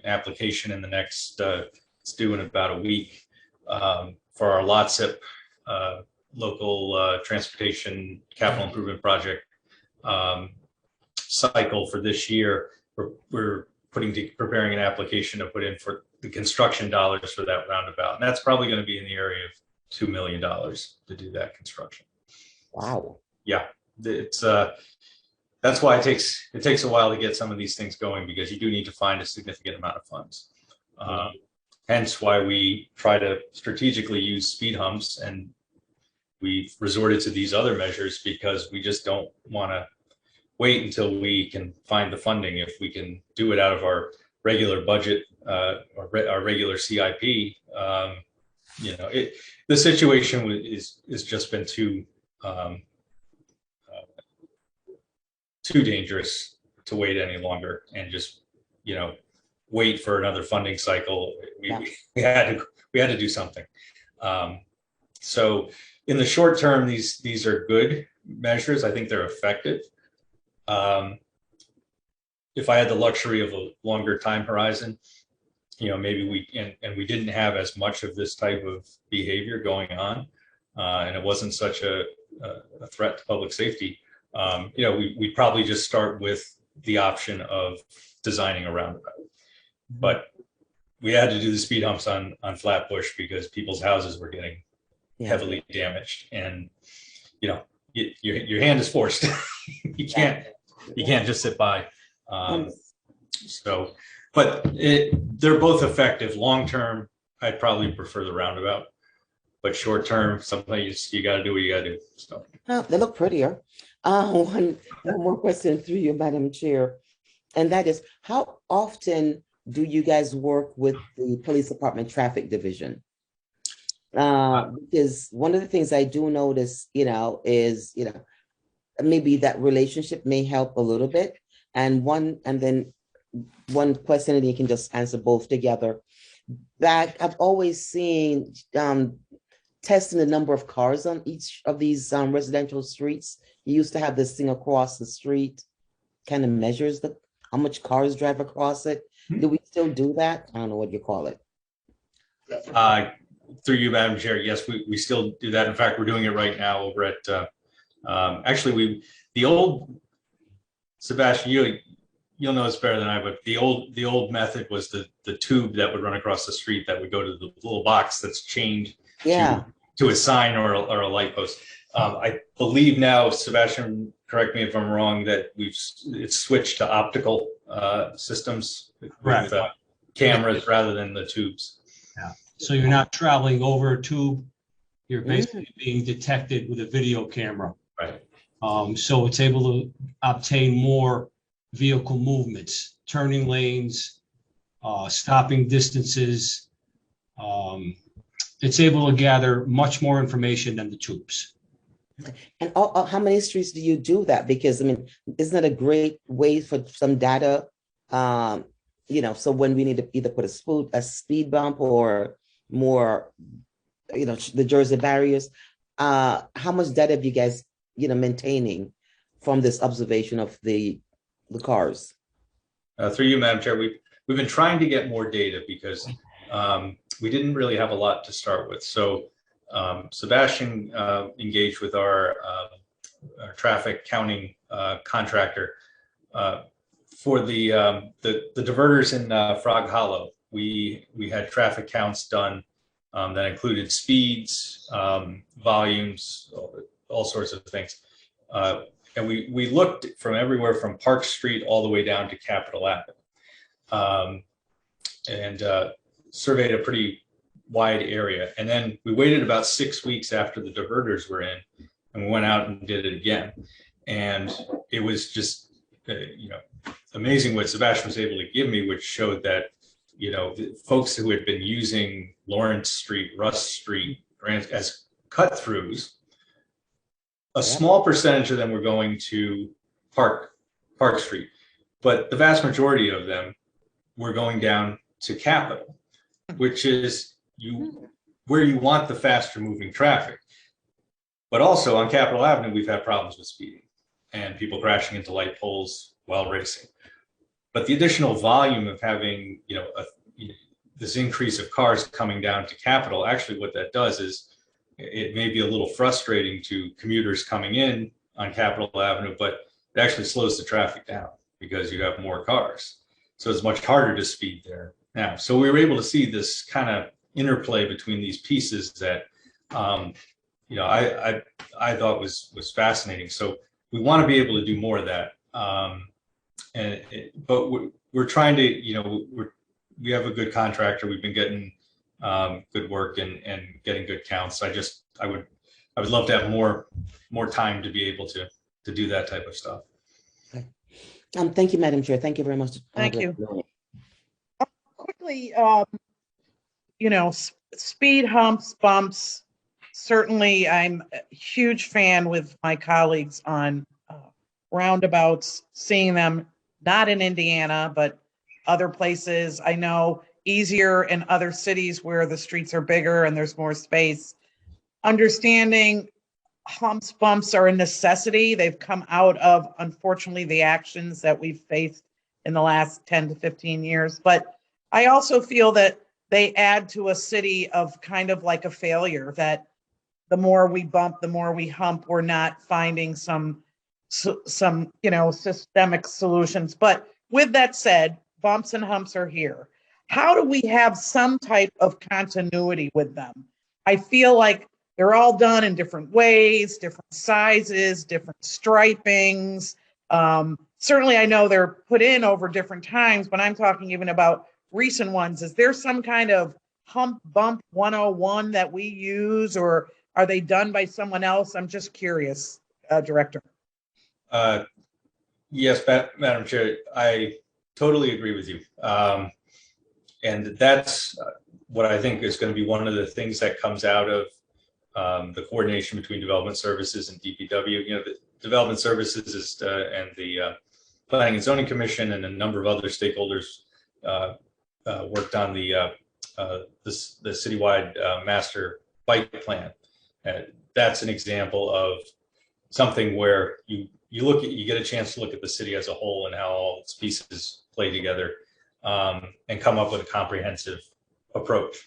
application in the next, it's due in about a week, for our LOTSIP, local transportation capital improvement project cycle for this year. We're preparing an application to put in for the construction dollars for that roundabout. And that's probably going to be in the area of $2 million to do that construction. Wow. Yeah, it's that's why it takes a while to get some of these things going, because you do need to find a significant amount of funds. Hence why we try to strategically use speed humps, and we've resorted to these other measures because we just don't want to wait until we can find the funding. If we can do it out of our regular budget or our regular CIP. The situation is just been too dangerous to wait any longer and just wait for another funding cycle. We had to do something. So in the short term, these are good measures. I think they're effective. If I had the luxury of a longer time horizon, maybe we didn't have as much of this type of behavior going on, and it wasn't such a threat to public safety. We'd probably just start with the option of designing a roundabout. But we had to do the speed humps on Flatbush because people's houses were getting heavily damaged, and your hand is forced. you can't just sit by. But they're both effective. Long term, I'd probably prefer the roundabout, but short term, sometimes you got to do what you got to do. So they look prettier. One more question through you, Madam Chair, and that is, how often do you guys work with the police department traffic division? Because one of the things I do notice, is, maybe that relationship may help a little bit. And then one question, and you can just answer both together. That I've always seen testing the number of cars on each of these residential streets. You used to have this thing across the street, kind of measures how much cars drive across it. Do we still do that? I don't know what you call it. Through you, Madam Chair, yes, we still do that. In fact, we're doing it right now over at, the old, Sebastian, you'll know this better than I, but the old method was the tube that would run across the street that would go to the little box that's chained to a sign or a light post. I believe now, Sebastian, correct me if I'm wrong, that it's switched to optical systems with cameras rather than the tubes. Yeah. So you're not traveling over a tube. You're basically being detected with a video camera. Right. So it's able to obtain more vehicle movements, turning lanes, stopping distances. It's able to gather much more information than the tubes. And how many streets do you do that? Because, isn't that a great way for some data? So when we need to either put a speed bump or more, the Jersey barriers, how much data have you guys, maintaining from this observation of the cars? Through you, Madam Chair, we've been trying to get more data because we didn't really have a lot to start with. So Sebastian engaged with our traffic counting contractor for the diverters in Frog Hollow. We had traffic counts done that included speeds, volumes, all sorts of things. And we looked from everywhere from Park Street all the way down to Capitol Avenue, and surveyed a pretty wide area. And then we waited about 6 weeks after the diverters were in, and we went out and did it again. And it was just, amazing what Sebastian was able to give me, which showed that, the folks who had been using Lawrence Street, Russ Street as cut-throughs, a small percentage of them were going to Park Street, but the vast majority of them were going down to Capitol, which is where you want the faster moving traffic. But also on Capitol Avenue, we've had problems with speeding and people crashing into light poles while racing. But the additional volume of having, this increase of cars coming down to Capitol, actually what that does is it may be a little frustrating to commuters coming in on Capitol Avenue, but it actually slows the traffic down because you have more cars. So it's much harder to speed there now. So we were able to see this kind of interplay between these pieces that, I thought was fascinating. So we want to be able to do more of that. But we're trying to, we have a good contractor. We've been getting good work and getting good counts. I would love to have more time to be able to do that type of stuff. Thank you, Madam Chair. Thank you very much. Thank you. Basically, speed humps, bumps. Certainly, I'm a huge fan with my colleagues on roundabouts, seeing them not in Indiana, but other places. I know easier in other cities where the streets are bigger and there's more space. Understanding humps, bumps are a necessity. They've come out of, unfortunately, the actions that we've faced in the last 10 to 15 years. But I also feel that they add to a city of kind of like a failure, that the more we bump, the more we hump, we're not finding some systemic solutions. But with that said, bumps and humps are here. How do we have some type of continuity with them? I feel like they're all done in different ways, different sizes, different stripings. Certainly, I know they're put in over different times, but I'm talking even about recent ones. Is there some kind of hump bump 101 that we use, or are they done by someone else? I'm just curious, Director. Yes, Madam Chair, I totally agree with you. And that's what I think is going to be one of the things that comes out of the coordination between Development Services and DPW. The Development Services and the Planning and Zoning Commission and a number of other stakeholders worked on the citywide master bike plan. That's an example of something where you get a chance to look at the city as a whole and how all its pieces play together, and come up with a comprehensive approach.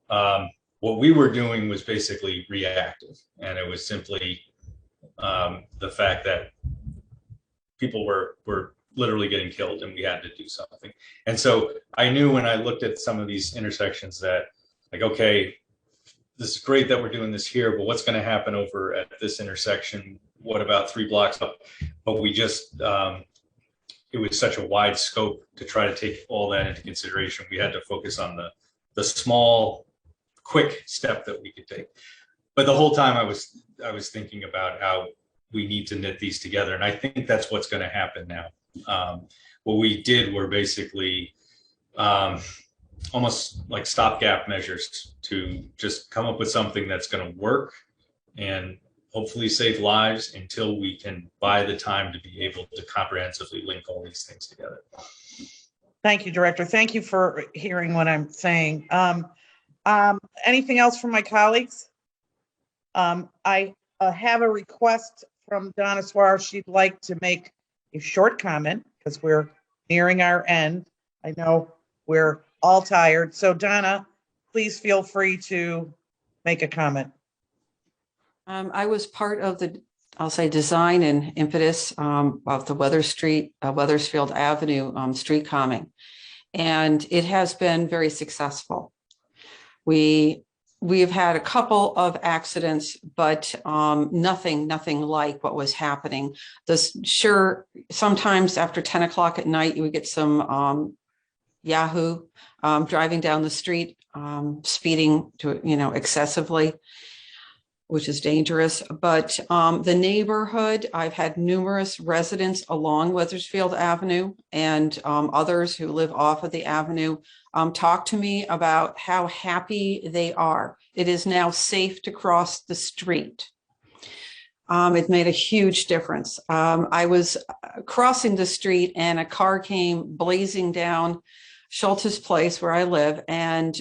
What we were doing was basically reactive, and it was simply the fact that people were literally getting killed and we had to do something. And so I knew when I looked at some of these intersections that, like, okay, this is great that we're doing this here, but what's going to happen over at this intersection? What about 3 blocks up? But we just, it was such a wide scope to try to take all that into consideration. We had to focus on the small, quick step that we could take. But the whole time I was thinking about how we need to knit these together. And I think that's what's going to happen now. What we did were basically almost like stopgap measures to just come up with something that's going to work and hopefully save lives until we can buy the time to be able to comprehensively link all these things together. Thank you, Director. Thank you for hearing what I'm saying. Anything else from my colleagues? I have a request from Donna Swar. She'd like to make a short comment because we're nearing our end. I know we're all tired. So Donna, please feel free to make a comment. I was part of the, I'll say, design and impetus of the Weathersfield Avenue street calming, and it has been very successful. We have had a couple of accidents, but nothing like what was happening. Sure, sometimes after 10 o'clock at night, you would get some Yahoo driving down the street, speeding to excessively, which is dangerous. But the neighborhood, I've had numerous residents along Weathersfield Avenue and others who live off of the avenue talk to me about how happy they are. It is now safe to cross the street. It made a huge difference. I was crossing the street and a car came blazing down Schultz's place where I live and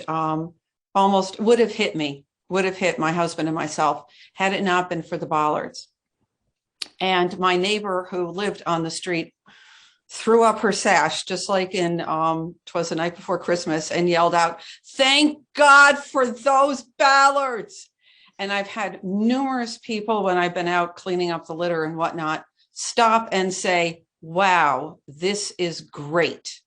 almost would have hit my husband and myself had it not been for the bollards. And my neighbor who lived on the street threw up her sash, just like in, 'twas the night before Christmas, and yelled out, "Thank God for those bollards." And I've had numerous people when I've been out cleaning up the litter and whatnot, stop and say, "Wow, this is great."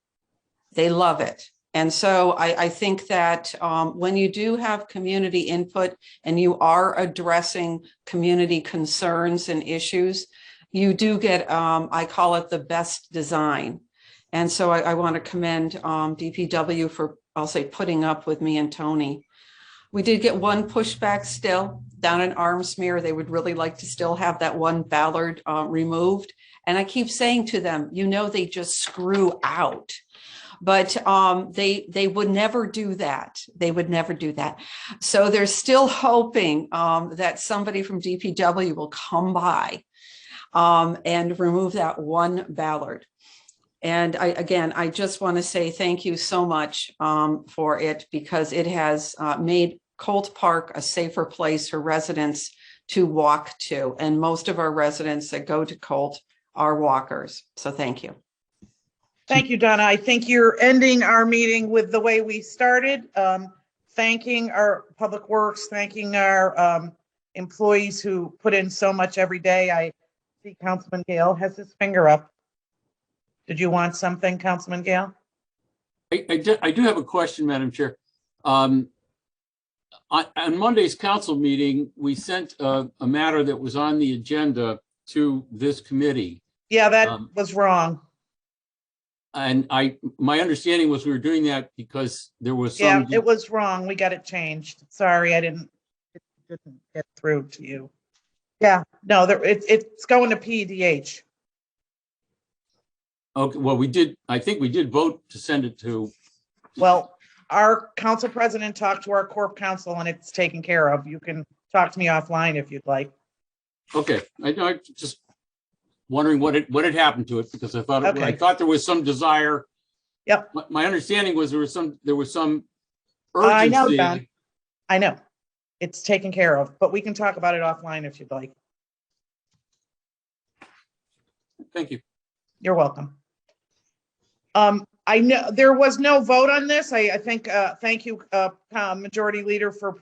They love it. And so I think that when you do have community input and you are addressing community concerns and issues, you do get, I call it the best design. And so I want to commend DPW for, I'll say, putting up with me and Tony. We did get one pushback still down in Armsmere. They would really like to still have that one ballard removed. And I keep saying to them, they just screw out. but they would never do that. They would never do that. So they're still hoping that somebody from DPW will come by and remove that one ballard. And I just want to say thank you so much for it, because it has made Colt Park a safer place for residents to walk to. And most of our residents that go to Colt are walkers. So thank you. Thank you, Donna. I think you're ending our meeting with the way we started, thanking our Public Works, thanking our employees who put in so much every day. I see Councilman Gale has his finger up. Did you want something, Councilman Gale? I do have a question, Madam Chair. On Monday's council meeting, we sent a matter that was on the agenda to this committee. Yeah, that was wrong. And my understanding was we were doing that because there was some. Yeah, it was wrong. We got it changed. Sorry, it didn't get through to you. Yeah, no, it's going to PDH. Okay, well, I think we did vote to send it to. Well, our council president talked to our corp council and it's taken care of. You can talk to me offline if you'd like. Okay, I just wondering what had happened to it, because I thought Okay. I thought there was some desire. Yep. My understanding was there was some I urgency. know, Don. I know. It's taken care of, but we can talk about it offline if you'd like. Thank you. You're welcome. I know there was no vote on this. I think, thank you, Majority Leader, for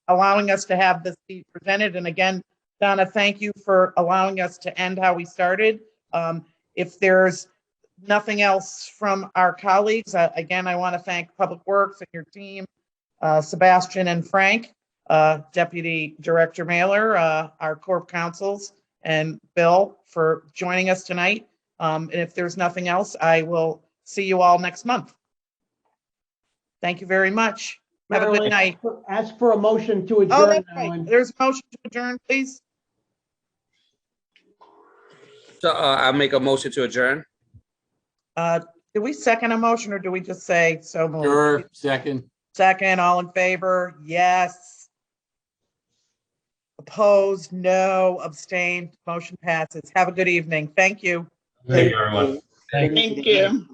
allowing us to have this be presented. And again, Donna, thank you for allowing us to end how we started. If there's nothing else from our colleagues, again, I want to thank Public Works and your team, Sebastian and Frank, Deputy Director Mailer, our corp councils, and Bill for joining us tonight. And if there's nothing else, I will see you all next month. Thank you very much. Have a good night. Ask for a motion to adjourn. Oh, that's right. There's a motion to adjourn, please. So I'll make a motion to adjourn. Do we second a motion or do we just say so moved? Sure, second. Second, all in favor? Yes. Opposed? No. Abstained? Motion passes. Have a good evening. Thank you. Thank you, everyone. Thank you.